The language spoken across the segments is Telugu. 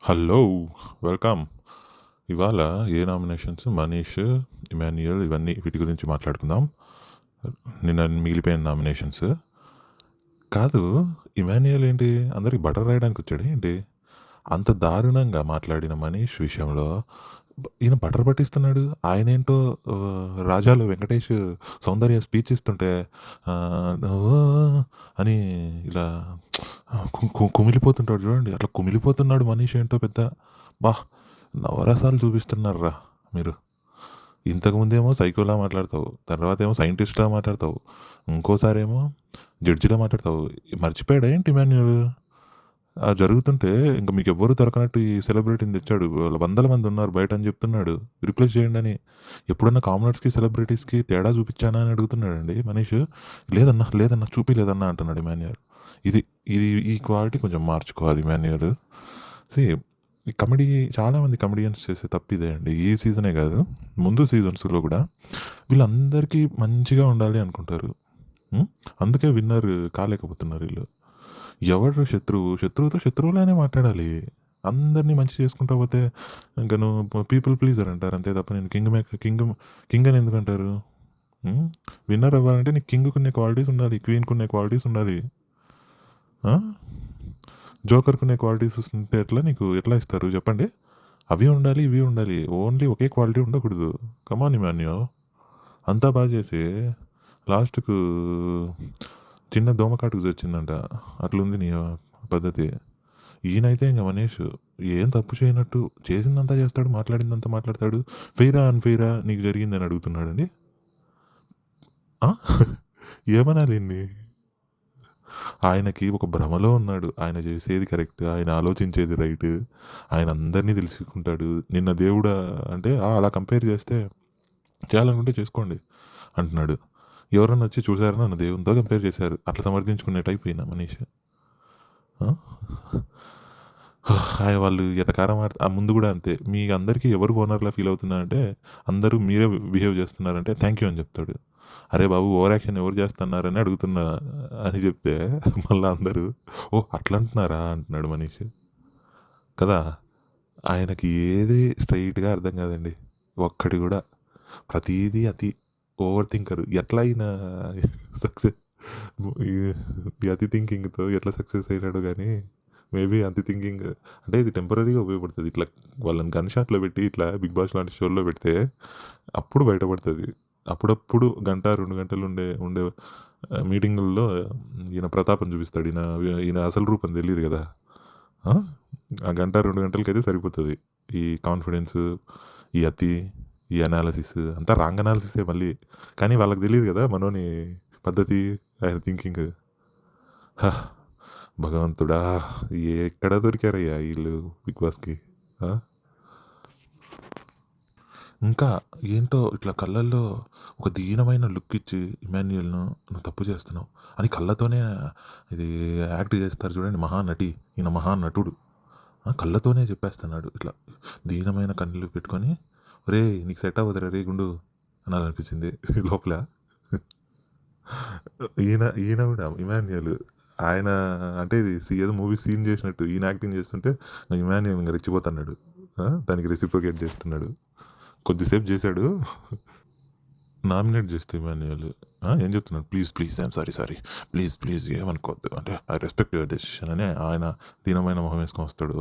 హలో! వెల్కమ్. ఇవాళ ఏ నామినేషన్స్ 'మనీష్', 'ఇమాన్యుయల్' ఇవన్నీ వీటి గురించి మాట్లాడుకుందాం. నిన్న మిగిలిపోయిన నామినేషన్స్. కాదు, 'ఇమాన్యుయల్' ఏంటి అందరికి బటర్ రాయడానికొచ్చాడా ఏంటి? అంత దారుణంగా మాట్లాడిన 'మనీష్' విషయంలో ఈయన బటర్ పట్టిస్తున్నాడు. ఆయనేంటో 'రాజాలో' వెంకటేష్ 'సౌందర్య' స్పీచ్ ఇస్తుంటే ఓ అని ఇలా కుమిలిపోతుంటాడు చూడండి. అట్లా కుమిలిపోతున్నాడు 'మనీష్' ఏంటో పెద్ద. అబ్బా! నవరసాలు చూపిస్తున్నారురా మీరు. ఇంతకుముందేమో సైకోలా మాట్లాడతావు. తర్వాతేమో సైంటిస్ట్‌లా మాట్లాడతావు. ఇంకోసారేమో జడ్జిలా మాట్లాడతావు. మర్చిపోయాడా ఏంటి ఇమాన్యుయల్? జరుగుతుంటే ఇంక మీకెవ్వరు దొరకనట్టు ఈ సెలబ్రిటీని తెచ్చాడు. వందల మంది ఉన్నారు బయట అని చెప్తున్నాడు. రిప్లేస్ చేయండని. ఎప్పుడన్నా కామనర్స్‌కి, సెలబ్రిటీస్‌కి తేడా చూపిచ్చానా అని అడుగుతున్నాడండి మనీష్. లేదన్నా, లేదన్నా చూపియలేదన్నా అంటున్నాడు ఇమాన్యుయల్. ఇది ఇది ఈ క్వాలిటీ కొంచెం మార్చుకోవాలి ఇమాన్యుయల్. సీ, ఈ కామెడీ చాలామంది కామెడియన్స్ చేసే తప్పిదే అండి. ఈ సీజనే కాదు, ముందు సీజన్స్‌లో కూడా వీళ్ళందరికీ మంచిగా ఉండాలి అనుకుంటారు. హ్మ్. అందుకే విన్నర్ కాలేకపోతున్నారు ఈళ్ళు. ఎవడు శత్రువు? శత్రువుతో శత్రువులానే మాట్లాడాలి. అందరిని మంచి చేసుకుంటా పోతే ఇంక నువ్వు పీపుల్ ప్లీజర్ అంటారు. అంతే తప్ప నేను కింగ్ అని ఎందుకంటారు? హ్మ్. విన్నర్ అవ్వాలంటే నీకు కింగ్‌కున్నే క్వాలిటీస్ ఉండాలి. క్వీన్‌కున్నే క్వాలిటీస్ ఉండాలి. ఆ! జోకర్‌కున్నే క్వాలిటీస్ ఉంటే ఎట్లా నీకు ఎట్లా ఇస్తారు చెప్పండి? అవి ఉండాలి, ఇవి ఉండాలి. ఓన్లీ ఒకే క్వాలిటీ ఉండకూడదు. Come on Emmanuel. అంతా చేసి లాస్ట్‌కు చిన్న దోమకాటుకు చచ్చిందంట. అట్లుంది నీ పద్ధతి. ఈయనైతే ఇంక మనీష్ ఏం తప్పు చేయనట్టు చేసిందంతా చేస్తాడు, మాట్లాడిందంతా మాట్లాడతాడు. ఫెయిరా, అన్‌ఫెయిరా నీకు జరిగిందని అడుగుతున్నాడండి. ఆ! ఏమనాలి ఈన్ని? ఆయనకి ఒక భ్రమలో ఉన్నాడు. ఆయన చేసేది కరెక్ట్. ఆయన ఆలోచించేది రైట్. ఆయన అందరిని తెలుసుకుంటాడు. నిన్న దేవుడా అంటే అలా కంపేర్ చేస్తే చేయాలనుకుంటే చేసుకోండి అంటున్నాడు. ఎవరన్నా వచ్చి చూసారా నన్ను దేవునితో కంపేర్ చేశారు. అట్లా సమర్థించుకునే టైప్ ఈయన మనీష్. ఆ! వాళ్ళు ఎటకారం ముందు గూడా అంతే. మీ అందరికీ ఎవరు ఓనర్‌లా ఫీల్ అవుతున్నారంటే, అందరూ మీరే బిహేవ్ చేస్తున్నారంటే థాంక్ యూ అని చెప్తాడు. అరే బాబు! ఓవర్ యాక్షన్ ఎవరు చేస్తున్నారని అడుగుతున్నా అని చెప్తే మళ్ళా అందరూ ఓహ్! అట్లంటున్నారా అంటున్నాడు మనీష్. కదా! ఆయనకి ఏది స్ట్రెయిట్‌గా అర్థం కాదండి. ఒక్కటి గూడా. ప్రతీదీ అతి. Over thinker. ఎట్లా ఈయన సక్సెస్ ఈ ఈ అతి థింకింగ్‌తో ఎట్లా సక్సెస్ అయినాడో గానీ, మేబీ అతి థింకింగ్ అంటే ఇది టెంపరరీగా ఉపయోగపడతది. ఇట్లా వాళ్ళని గన్ షాట్‌లో పెట్టి ఇట్లా 'బిగ్ బాస్' లాంటి షోల్లో పెడితే అప్పుడు బయటపడతది. అప్పుడప్పుడు గంట, 2 గంటలు ఉండే ఉండే మీటింగుల్లో ఈయన ప్రతాపం చూపిస్తాడు. ఈయన అసలు రూపం తెలీదు గదా! ఆ! ఆ గంట, 2 గంటలకైతే సరిపోతది. ఈ కాన్ఫిడెన్స్, ఈ అతి, ఈ అనాలిసిస్ అంతా రాంగ్ అనాలిసిసే మళ్ళీ. కానీ వాళ్ళకి తెలీదు గదా! మనోని పద్ధతి, ఆయన థింకింగ్. హా! భగవంతుడా! ఎక్కడ దొరికారయ్యా ఈళ్ళు 'బిగ్ బాస్‌కి'. ఆ! ఇంకా ఏంటో ఇట్లా కళ్ళల్లో ఒక దీనమైన లుక్ ఇచ్చి ఇమాన్యుయల్‌ను "నువ్వు తప్పు చేస్తున్నావు" అని కళ్ళతోనే ఇది యాక్ట్ చేస్తారు చూడండి మహానటి. ఈయన మహానటుడు. కళ్ళతోనే చెప్పేస్తున్నాడు. ఇట్లా దీనమైన కన్నులు పెట్టుకొని, "ఒరేయ్! నీకు సెట్ అవ్వదురా రేయ్ గుండు" అనాలనిపించింది లోపల. ఈయన ఈయన గూడా ఇమాన్యుయల్. ఆయన అంటే ఇది ఏదో మూవీ సీన్ చేసినట్టు ఈయన యాక్టింగ్ చేస్తుంటే ఇమాన్యుయల్ ఇంగ రెచ్చిపోతన్నాడు. దానికి రెసిప్రొకేట్ చేస్తున్నాడు. కొద్దిసేపు చేశాడు. నామినేట్ చేస్తే ఇమాన్యుయల్ ఏం చెప్తున్నాడు? "Please, please I'm sorry, sorry. Please, please ఏమనుకోవద్దు. అంటే ఐ రెస్పెక్ట్ యువర్ డెసిషన్" అని ఆయన దీనమైన మొహం వేసుకొని వస్తాడు.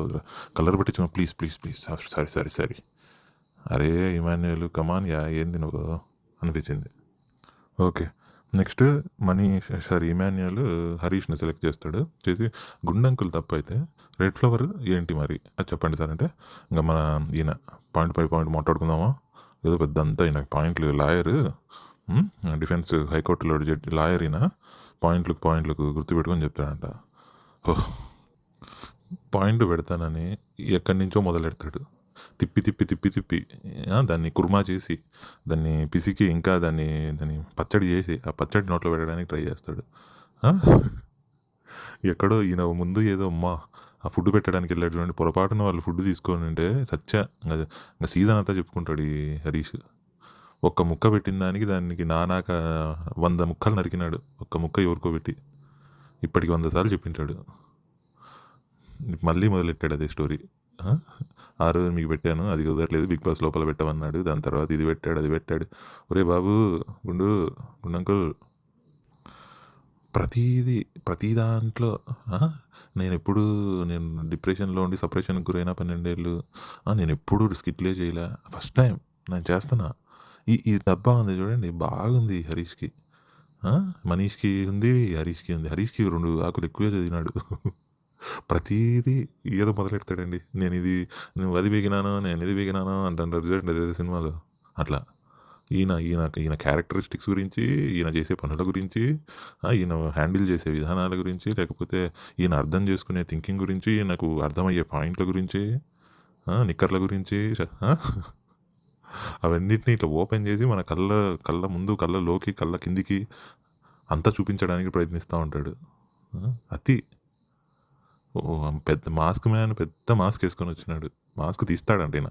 కలర్ పట్టించుకొని "please, please, please sorry, sorry, sorry." అరే ఇమాన్యుయల్ కమాన్ యాహ్! ఏంది నువ్వు అనిపించింది. ఓకే. నెక్స్ట్ సారీ ఇమాన్యుయల్ హరీష్‌ని సెలెక్ట్ చేస్తాడు. చేసి గుండంకుల్ తప్పైతే రెడ్ ఫ్లవర్ ఏంటి మరి? అది చెప్పండి సార్ అంటే, ఇంక మన ఈయన పాయింట్ బై పాయింట్ మాట్లాడుకుందామా? ఏదో పెద్దంతా ఈయన పాయింట్లు లాయరు. డిఫెన్స్ హైకోర్టులో లాయర్ ఈయన. పాయింట్లకు పాయింట్లకు గుర్తుపెట్టుకొని చెప్తాడంట. ఓహ్! పాయింట్ పెడతానని ఎక్కడి నుంచో మొదలెడతాడు. తిప్పి, తిప్పి, తిప్పి, తిప్పి దాన్ని కుర్మా చేసి, దాన్ని పిసికి ఇంకా దాన్ని దాన్ని పచ్చడి చేసి, ఆ పచ్చడి నోట్లో పెట్టడానికి ట్రై చేస్తాడు. ఆ! ఎక్కడో ఈయన ముందు ఏదో అమ్మా! ఆ ఫుడ్ పెట్టడానికి వెళ్ళాడు చూడండి. పొరపాటున వాళ్ళు ఫుడ్ తీసుకోనుంటే సచ్చా ఇంగ సీజన్ అంతా చెప్పుకుంటాడు ఈ హరీష్. ఒక్క ముక్క పెట్టిన దానికి దానికి నానాక 100 ముక్కలు నరికినాడు. ఒక్క ముక్క ఎవరికో పెట్టి. ఇప్పటికి 100 సార్లు చెప్పింటాడు. మళ్ళీ మొదలెట్టాడు అదే స్టోరీ. ఆ! ఆ రోజు మీకు పెట్టాను. అది కుదరలేదు. బిగ్ బాస్ లోపల పెట్టమన్నాడు. దాని తర్వాత ఇది పెట్టాడు, అది పెట్టాడు. ఒరేయ్ బాబు! గుండు, గుండంకుల్ ప్రతీదీ, ప్రతి దాంట్లో ఆ! నేనెప్పుడూ నేను డిప్రెషన్‌లో ఉండి సప్రెషన్‌కి గురైన 12 ఏళ్ళు. నేనెప్పుడూ స్కిట్‌లే చేయలే. ఫస్ట్ టైమ్ నేను చేస్తున్నా. ఈ డబ్బా ఉంది చూడండి బాగుంది హరీష్‌కి. ఆ! మనీష్‌కి ఉంది, హరీష్‌కి ఉంది. హరీష్‌కి 2 ఆకులు ఎక్కువే చదివినాడు. ప్రతీదీ ఏదో మొదలెడతాడండి. నువ్వు అది పీకినాను, నేను ఇది పీకినాను అంటుంటారు చూడండి అదేదో సినిమాలో. అట్లా. ఈయన క్యారెక్టరిస్టిక్స్ గురించి, ఈయన చేసే పనుల గురించి, ఈయన హ్యాండిల్ చేసే విధానాల గురించి, లేకపోతే ఈయన అర్థం చేసుకునే థింకింగ్ గురించి, ఈయనకు అర్థమయ్యే పాయింట్ల గురించి, నిక్కర్ల గురించి అవన్నిటిని ఇట్లా ఓపెన్ చేసి మన కళ్ళ ముందు, కళ్ళలోకి, కళ్ళ కిందికి అంతా చూపించడానికి ప్రయత్నిస్తా ఉంటాడు. అతి పెద్ద మాస్క్ మ్యాన్ పెద్ద మాస్క్ ఏసుకొని వచ్చినాడు. మాస్క్ తీస్తాడంట ఈయన.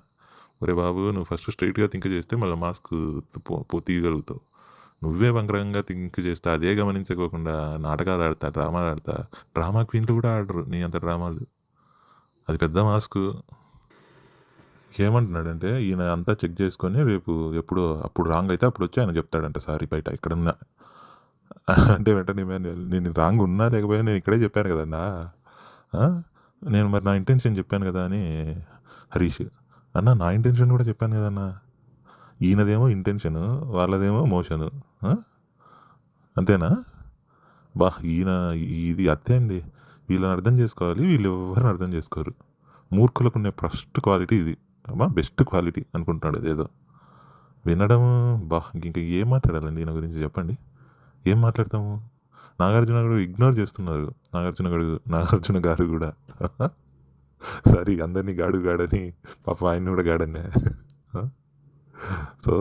ఒరేయ్ బాబు! నువ్వు ఫస్ట్ స్ట్రెయిట్‌గా థింక్ చేస్తే మళ్ళా మాస్క్ తీయగలుగుతావు. నువ్వే వంకరంగా థింక్ చేస్తే అదే గమనించుకోకుండా నాటకాలు ఆడతా, డ్రామాలు ఆడతా, డ్రామా క్వీన్‌లు కూడా ఆడరు నీ అంత డ్రామాలు. అది పెద్ద మాస్కు. ఏమంటున్నాడంటే ఈయన అంతా చెక్ చేసుకొని రేపు ఎప్పుడో అప్పుడు రాంగ్ అయితే అప్పుడొచ్చి ఆయన చెప్తాడంట సారీ బయట ఎక్కడున్నా. అంటే వెంటనే ఇమాన్యుయల్ నేను రాంగ్ ఉన్నా లేకపోయినా నేను ఇక్కడే చెప్పాను కదన్నా! ఆ! నేను మరి నా ఇంటెన్షన్ చెప్పాను కదా! అని హరీష్. అన్నా నా ఇంటెన్షన్ కూడా చెప్పాను కదన్నా! ఈయనదేమో ఇంటెన్షను, వాళ్ళదేమో మోషను. ఆ! అంతేనా? ఈయన ఇది అంతే అండి. వీళ్ళని అర్థం చేసుకోవాలి. వీళ్ళెవ్వరిని అర్థం చేసుకోరు. మూర్ఖులకుండే ఫస్ట్ క్వాలిటీ ఇది. బెస్ట్ క్వాలిటీ అనుకుంటున్నాడు అదేదో. వినడం ఇంక ఏం మాట్లాడాలండి ఈయన గురించి చెప్పండి? ఏం మాట్లాడతాము? నాగార్జున గారు ఇగ్నోర్ చేస్తున్నారు. నాగార్జున గారు గూడా. సారీ అందరిని గాడు గాడని పాపం ఆయన్ని కూడా గాడన్నా. సో,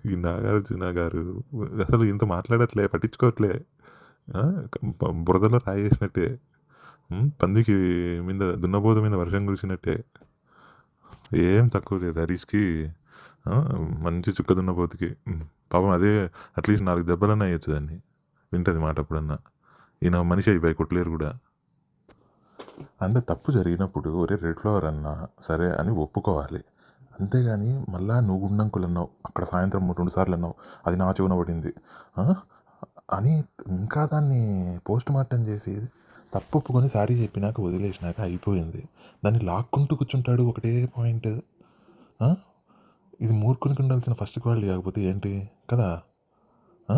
ఈ నాగార్జున గారు అసలు ఇంత మాట్లాడట్లే, పట్టించుకోవట్లే. ఆ! బురదలో రాయేసినట్టే. పందికి దున్నపోతు మీద వర్షం కురిసినట్టే. ఏం తక్కువ లేదు హరీష్‌కి. ఆ! మంచి చుక్క దున్నపోతుకి. పాపం అదే అట్‌లీస్ట్ 4 దెబ్బలన్నా ఎయొచ్చు దాన్ని. వింటది మాట అప్పుడన్నా. ఈయన మనిషి అయిపాయి కొట్టలేరు గూడా. అంటే తప్పు జరిగినప్పుడు ఒరేయ్ రెడ్ ఫ్లవర్ అన్నా సరే అని ఒప్పుకోవాలి. అంతేగాని మళ్ళా నువ్వు గుండంకుల్ అన్నావు. అక్కడ సాయంత్రం 2 సార్లు అన్నావు. అది నా చెవున పడింది. ఆ! అని ఇంకా దాన్ని పోస్ట్‌మార్టం చేసి తప్పు ఒప్పుకొని సారీ చెప్పినాక వదిలేసినాక అయిపోయింది. దాన్ని లాక్కుంటూ కూర్చుంటాడు ఒకటే పాయింట్. ఆ! ఇది మూర్ఖునికి ఉండాల్సిన ఫస్ట్ క్వాలిటీ కాకపోతే ఏంటి? కదా! ఆ!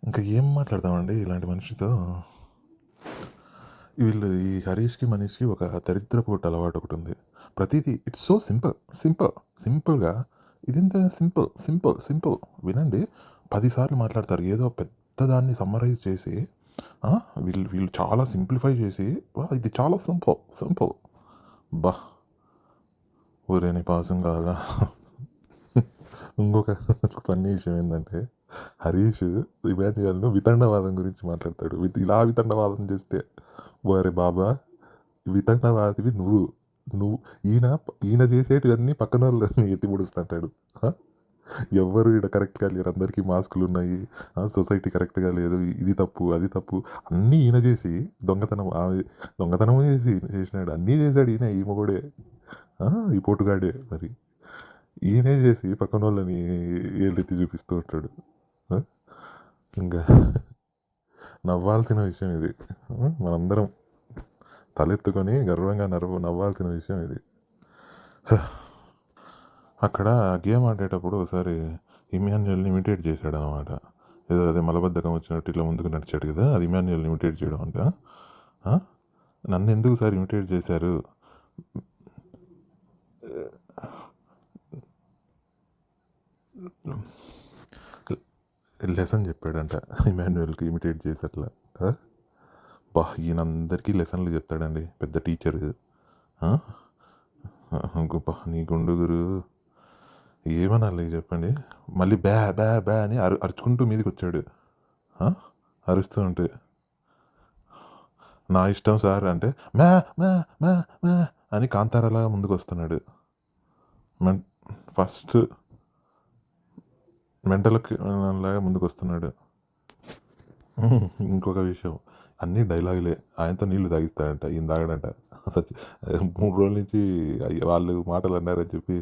ఇంకా ఏం మాట్లాడతామండి ఇలాంటి మనిషితో? ఈ హరీష్‌కి, మనీష్‌కి ఒక దరిద్రపోటు అలవాటు ఒకటుంది. ప్రతీదీ ఇట్స్ సో సింపుల్. సింపుల్‌గా ఇదెంత సింపుల్, సింపుల్, సింపుల్ వినండి 10 సార్లు మాట్లాడతారు. ఏదో పెద్దదాన్ని సమ్మరైజ్ చేసి ఆ! వీళ్ళు వీళ్ళు చాలా సింప్లిఫై చేసి ఇది చాలా సింపుల్, సింపుల్. అబ్బా! ఒరేయ్ నీ పాసం కావాలా? ఇంకొక ఫన్నీ విషయం ఏందంటే హరీష్ ఇమాన్యుయల్‌ను వితండవాదం గురించి మాట్లాడతాడు. ఇలా వితండవాదం చేస్తే ఓరే బాబా! వితండవాదివి నువ్వు. నువ్వు ఈయన ఈయన చేసేటివన్నీ పక్కనోళ్ళని ఎత్తి పొడుస్తుంటాడు. ఆ! ఎవ్వరు ఈడ కరెక్ట్‌గా లేరు. అందరికీ మాస్కులున్నాయి. సొసైటీ కరెక్ట్‌గా లేదు. ఇది తప్పు, అది తప్పు అన్నీ ఈయన చేసి దొంగతనం చేసినాడు. అన్నీ చేసాడు ఈయన ఈ మొగోడే. ఈ పోటుగాడే మరి. ఈయనే చేసి పక్కనోళ్ళని ఏళ్ళెత్తి చూపిస్తూ ఉంటాడు. ఆ! ఇంకా నవ్వాల్సిన విషయం ఇది. మనందరం తలెత్తుకొని గర్వంగా నవ్వాల్సిన విషయం ఇది. అక్కడ గేమ్ ఆడేటప్పుడు ఒకసారి ఇమాన్యుయల్‌ని ఇమిటేట్ చేశాడనమాట. ఏదో అదే మలబద్ధకం వచ్చినట్టు ఇట్లా ముందుకు నడిచాడు కదా! అది ఇమాన్యుయల్‌ని ఇమిటేట్ చేయడం అంట. నన్నెందుకు సార్ ఇమిటేట్ చేశారు? లెసన్ చెప్పాడంట ఇమాన్యుయల్‌కి ఇమిటేట్ చేసి అట్లా. ఈయన అందరికీ లెసన్లు చెప్తాడండి పెద్ద టీచరు. నీ గుండు గురు ఏమనాలి చెప్పండి? మళ్ళీ బ్యా బ్యా బ్యా అని అరుచుకుంటూ మీదకొచ్చాడు. అరుస్తూ ఉంటే. నా ఇష్టం సార్ అంటే మ్యా మ్యా మ్యా మ్యా అని కాంతారాలాగా ముందుకొస్తున్నాడు. ఫస్ట్ మెంటల్‌కి లాగా ముందుకొస్తున్నాడు. ఇంకొక విషయం అన్నీ డైలాగులే. ఆయనతో నీళ్లు తాగిస్తాడంట. ఈయన తాగడంట. సచి 3 రోజుల నుంచి వాళ్ళు మాటలు అన్నారని చెప్పి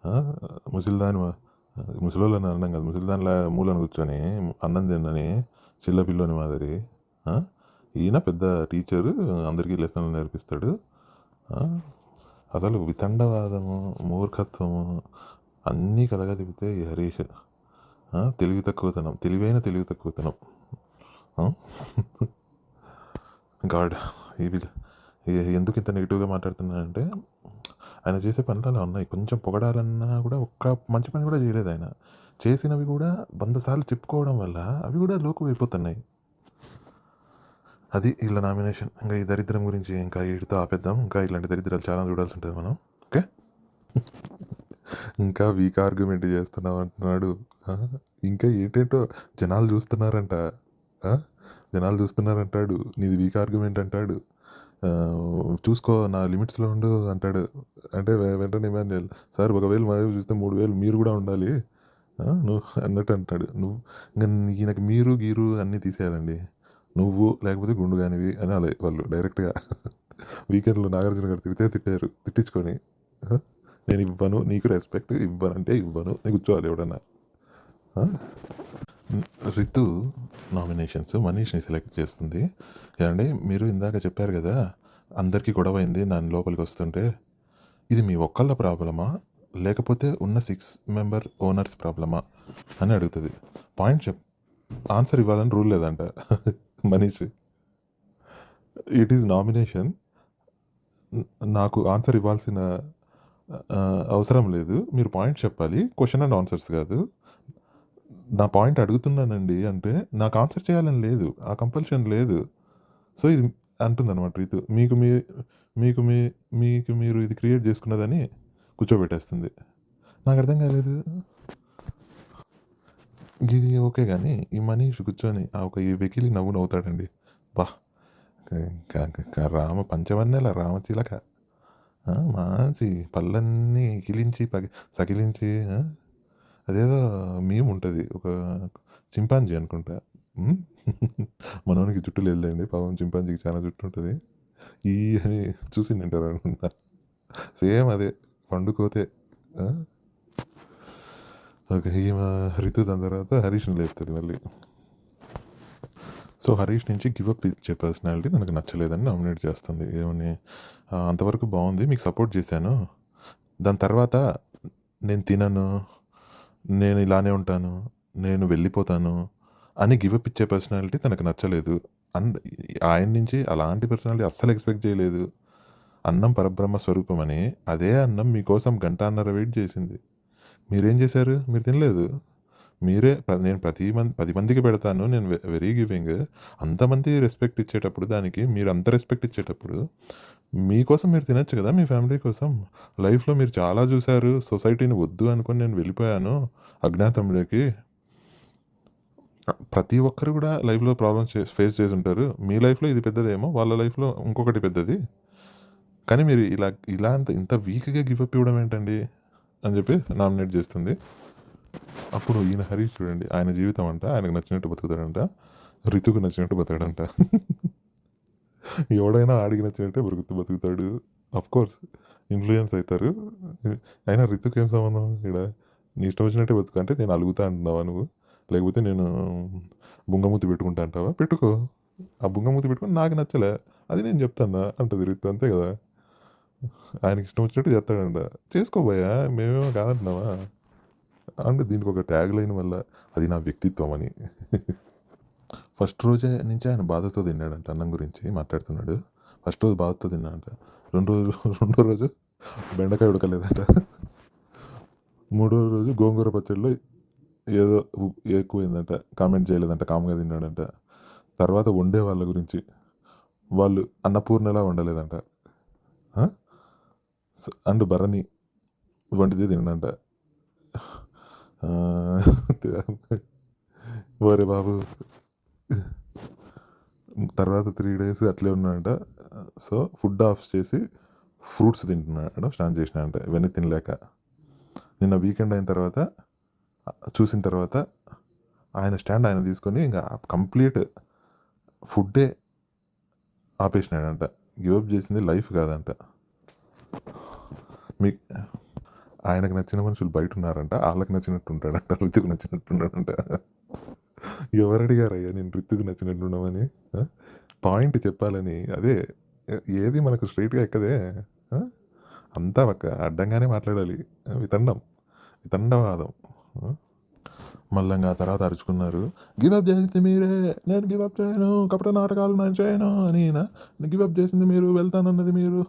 ఆ! ముసలిదాని ముసలోళ్ళని అనడం కాదు. ముసలిదానిలా మూలన కూర్చొని అన్నం తినని చిల్ల పిల్లోని మాదిరి ఆ! ఈయన పెద్ద టీచరు అందరికీ లెసన్లు నేర్పిస్తాడు. ఆ! అసలు వితండవాదము, మూర్ఖత్వము అన్నీ కలగలిపితే ఈ హరీష్. తెలివి తక్కువతనం. తెలివైన తెలివి తక్కువతనం. ఆ! గాడ్ ఈ విల్ ఎందుకు ఇంత నెగెటివ్‌గా మాట్లాడుతున్నానంటే, ఆయన చేసే పనులు అలా ఉన్నాయి. కొంచెం పొగడాలన్నా కూడా ఒక్క మంచి పని కూడా చేయలేదాయన. చేసినవి కూడా 100 సార్లు చెప్పుకోవడం వల్ల అవి కూడా లోకువైపోతున్నాయి. అది ఈళ్ళ నామినేషన్. ఇంక ఈ దరిద్రం గురించి ఇంకా ఈడితో ఆపేద్దాం. ఇంకా ఇలాంటి దరిద్రాలు చాలా చూడాల్సి ఉంటది మనం. ఓకే. ఇంకా వీక్ ఆర్గ్యుమెంట్ చేస్తున్నావు అంటున్నాడు. ఆ! ఇంకా ఏంటేంటో జనాలు చూస్తున్నారంట. ఆ! జనాలు చూస్తున్నారంటాడు. నీది వీక్ ఆర్గ్యుమెంట్ అంటాడు. చూసుకో నా లిమిట్స్‌లో ఉండు అంటాడు. అంటే వెంటనే ఇమాన్యుయల్ సార్ ఒకవేళ మా వైపు చూస్తే 3000 మీరు కూడా ఉండాలి. నువ్వు అన్నట్టు అంటాడు. నువ్వు ఇంక ఈయనకి మీరు, గీరు అన్నీ తీసేయాలండి. నువ్వు లేకపోతే గుండుగానివి అనాలి వాళ్ళు డైరెక్ట్‌గా. వీకెండ్‌లో నాగార్జున గారు తిడితే తిట్టారు. తిట్టించుకొని ఆ! నేనివ్వను. నీకు రెస్పెక్ట్ ఇవ్వనంటే ఇవ్వను. అని కూర్చోవాలి ఎవడన్నా. ఆ! రితు నామినేషన్స్ మనీష్‌ని సెలెక్ట్ చేస్తుంది. ఏవండీ మీరు ఇందాక చెప్పారు గదా! అందరికి గొడవైంది నేను లోపలికొస్తుంటే. ఇది మీ ఒక్కళ్ళ ప్రాబ్లమా? లేకపోతే ఉన్న 6 మెంబర్ ఓనర్స్ ప్రాబ్లమా? అని అడుగుతది. పాయింట్ ఆన్సర్ ఇవ్వాలని రూల్ లేదంట మనీష్. It is nomination. నాకు ఆన్సర్ ఇవ్వాల్సిన అవసరం లేదు. మీరు పాయింట్ చెప్పాలి. క్వెషన్ అండ్ ఆన్సర్స్ గాదు. నా పాయింట్ అడుగుతున్నానండి అంటే, నాకు ఆన్సర్ చేయాలని లేదు. ఆ కంపల్షన్ లేదు. సో, ఇది అంటుందనమాట రీతు. మీకు మీ మీకు మీరు ఇది క్రియేట్ చేసుకున్నదని కూర్చోబెట్టేస్తుంది. నాకర్థం కాలేదు. గిది ఓకే గానీ, ఈ మనీష్ కూర్చొని ఒక ఈ వెకిలి నవ్వు నవ్వుతాడండి. అబ్బా! రామ పంచవన్నెల రామచిలక. మంచి పళ్ళన్నీ ఎకిలించి సకిలించి అదేదో మీమ్ ఉంటది. ఒక చింపాంజీ అనుకుంటా. హ్మ్. మనోనికి జుట్టు లేదులెండి. పాపం చింపాంజీకి చాలా జుట్టు ఉంటది. ఈ అని చూసిండుంటారు అనుకుంటా. సేమ్ అదే పండుకోతే. ఆ! ఓకే. ఈమె రితు దాని తర్వాత హరీష్‌ని లేపుతది మళ్ళీ. సో, హరీష్ నుంచి గివ్ అప్ ఇచ్చే పర్సనాలిటీ తనకు నచ్చలేదని నామినేట్ చేస్తుంది. ఏమని అంతవరకు బావుంది. మీకు సపోర్ట్ చేశాను. దాని తర్వాత నేను తినను. నేను ఇలానే ఉంటాను. నేను వెళ్ళిపోతాను అని గివ్ అప్ ఇచ్చే పర్సనాలిటీ తనకు నచ్చలేదు. అండ్ ఆయన నుంచి అలాంటి పర్సనాలిటీ అస్సలు ఎక్స్‌పెక్ట్ చేయలేదు. అన్నం పరబ్రహ్మ స్వరూపమని అదే అన్నం మీకోసం గంటన్నర వెయిట్ చేసింది. మీరేం చేశారు? మీరు తినలేదు. మీరే నేను 10 మందికి పెడతాను. నేను వెరీ గివింగ్. అంతమంది రెస్పెక్ట్ ఇచ్చేటప్పుడు దానికి మీరు అంత రెస్పెక్ట్ ఇచ్చేటప్పుడు మీకోసం మీరు తినొచ్చు కదా! మీ ఫ్యామిలీ కోసం. లైఫ్‌లో మీరు చాలా చూసారు. సొసైటీని వద్దు అనుకోని నేను వెళ్ళిపోయాను అజ్ఞాతంలోకి. ప్రతి ఒక్కరు కూడా లైఫ్‌లో ప్రాబ్లమ్స్ ఫేస్ చేసుంటారు. మీ లైఫ్‌లో ఇది పెద్దదేమో, వాళ్ళ లైఫ్‌లో ఇంకొకటి పెద్దది. కానీ మీరు ఇలా ఇంత వీక్‌గా గివ్ అప్ ఇవ్వడం ఏంటండి? అని చెప్పి నామినేట్ చేస్తుంది. అప్పుడు ఈయన హరీష్ చూడండి. ఆయన జీవితం అంట ఆయనకు నచ్చినట్టు బతుకుతాడంట. రితుకు నచ్చినట్టు బతకడంట. ఎవడైనా ఆడికి నచ్చినట్టే బతుకుతాడు. ఆఫ్‌కోర్స్ ఇన్‌ఫ్లుయెన్స్ అయితారు. అయినా రితుకి ఏం సంబంధం ఈడ? నీ ఇష్టం వచ్చినట్టే బతుకు అంటే నేను అలుగుతా అంటున్నావా నువ్వు? లేకపోతే నేను బుంగమూతి పెట్టుకుంటా అంటావా? పెట్టుకో. ఆ బుంగమూతి పెట్టుకొని నాకు నచ్చలే. అది నేను చెప్తాన్నా అంటది రితు. అంతే కదా! ఆయనకి ఇష్టం వచ్చినట్టు చేస్తాడంట. చేసుకోబోయా మేమేమో కాదంటున్నామా? అంటే దీనికి ఒక ట్యాగ్ లైన్ వల్ల అది నా వ్యక్తిత్వం అని. ఫస్ట్ రోజే నుంచి ఆయన బాధతో తిన్నాడంట అన్నం గురించి మాట్లాడుతున్నాడు. ఫస్ట్ రోజు బాధతో తిన్నాడంట. రెండో రోజు బెండకాయ ఉడకలేదంట. మూడో రోజు గోంగూర పచ్చడిలో ఏదో ఎక్కువైందంట. కామెంట్ చేయలేదంట. కామ్‌గా తిన్నాడంట. తర్వాత వండే వాళ్ళ గురించి వాళ్ళు అన్నపూర్ణలా వండలేదంట. ఆ! అండ్ భరణి వండితే తినడంట. ఓరే బాబు! తర్వాత 3 డేస్ అట్లే ఉన్నాడంట. సో, ఫుడ్ ఆఫ్ చేసి ఫ్రూట్స్ తింటున్నాడు. స్టార్ట్ చేసినాడంట ఇవన్నీ తినలేక. నిన్న వీకెండ్ అయిన తర్వాత చూసిన తర్వాత ఆయన స్టాండ్ ఆయన తీసుకొని ఇంక కంప్లీట్ ఫుడ్డే ఆపేసినాడంట. గివ్ అప్ చేసింది లైఫ్ కాదంట. మీ ఆయనకు నచ్చిన మనుషులు బయట ఉన్నారంట. ఆళ్ళకి నచ్చినట్టు ఉంటాడంట. రుచికి నచ్చినట్టు ఉన్నాడంట. ఎవరు అడిగారయ్యా నేను రిత్తుకు నచ్చినట్టు ఉండమని? ఆ! పాయింట్ చెప్పాలని అదే ఏది మనకు స్ట్రెయిట్‌గా ఎక్కదే. ఆ! అంతా అడ్డంగానే మాట్లాడాలి. వితండవాదం. ఆ! మళ్ళంగా ఆ తర్వాత అరుచుకున్నారు. గివ్ అప్ చేసింది మీరే. నేను గివ్ అప్ చేయను. కపట నాటకాలు నేను చేయను అని ఈయన. గివ్ అప్ చేసింది మీరు. వెళ్తానన్నది మీరు.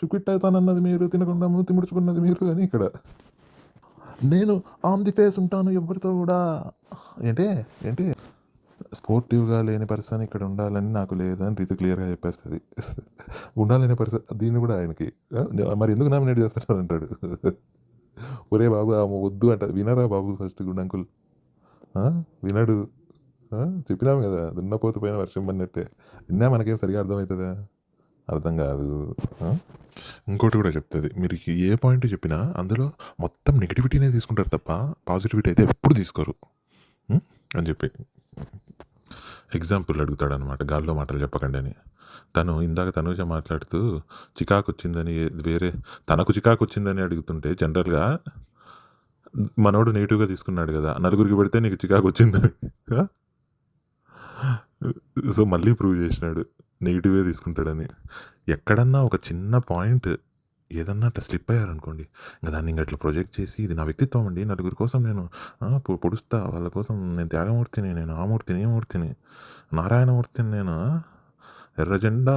క్విట్ అవుతానన్నది మీరు. తినకుండా మూతి ముడుచుకున్నది మీరు అని ఇక్కడ. నేను ఆన్ ది ఫేస్ ఉంటాను ఎవరితో కూడా. ఏంటి? ఏంటి? స్పోర్టివ్‌గా లేని పర్సన్ ఇక్కడ ఉండాలని నాకు లేదు అని రితు క్లియర్‌గా చెప్పేస్తది. ఉండాలనే పర్సన్ దీన్ని కూడా ఆయనకి మరి ఎందుకు నామినేట్ చేస్తున్నావు అంటాడు. ఒరేయ్ బాబు ఆమె వద్దు అంటది. వినరా బాబు ఫస్ట్ గుండంకుల్. ఆ! వినడు. ఆ! చెప్పినాము కదా! దున్నపోతు పైన వర్షం పడినట్టే. విన్నా మనకేం సరిగ్గా అర్థమవుతదా? అర్థం కాదు. ఆ! ఇంకోటి కూడా చెప్తది. మీరు ఏ పాయింట్ చెప్పినా అందులో మొత్తం నెగటివిటీనే తీసుకుంటారు తప్ప పాజిటివిటీ అయితే ఎప్పుడు తీసుకోరు. అని చెప్పి ఎగ్జాంపుల్ అడుగుతాడనమాట. గాల్లో మాటలు చెప్పకండి అని. తను ఇందాక తనూజ మాట్లాడుతూ చికాకొచ్చిందని వేరే తనకు చికాకొచ్చిందని అడుగుతుంటే జనరల్‌గా మనోడు నెగెటివ్‌గా తీసుకున్నాడు గదా! నలుగురికి పెడితే నీకు చికాకొచ్చిందని. ఆ! సో, మళ్ళీ ప్రూవ్ చేసినాడు. నెగెటివే తీసుకుంటాడని. ఎక్కడన్నా ఒక చిన్న పాయింట్ ఏదన్నా అట్లా స్లిప్ అయ్యారనుకోండి, దాన్ని ఇంక అట్లా ప్రొజెక్ట్ చేసి ఇది నా వ్యక్తిత్వం అండి. నలుగురి కోసం నేను పొడుస్తా. వాళ్ళ కోసం నేను త్యాగమూర్తిని. నేను ఆ మూర్తిని, ఈ మూర్తిని, నారాయణమూర్తిని నేను. ఎర్ర జెండా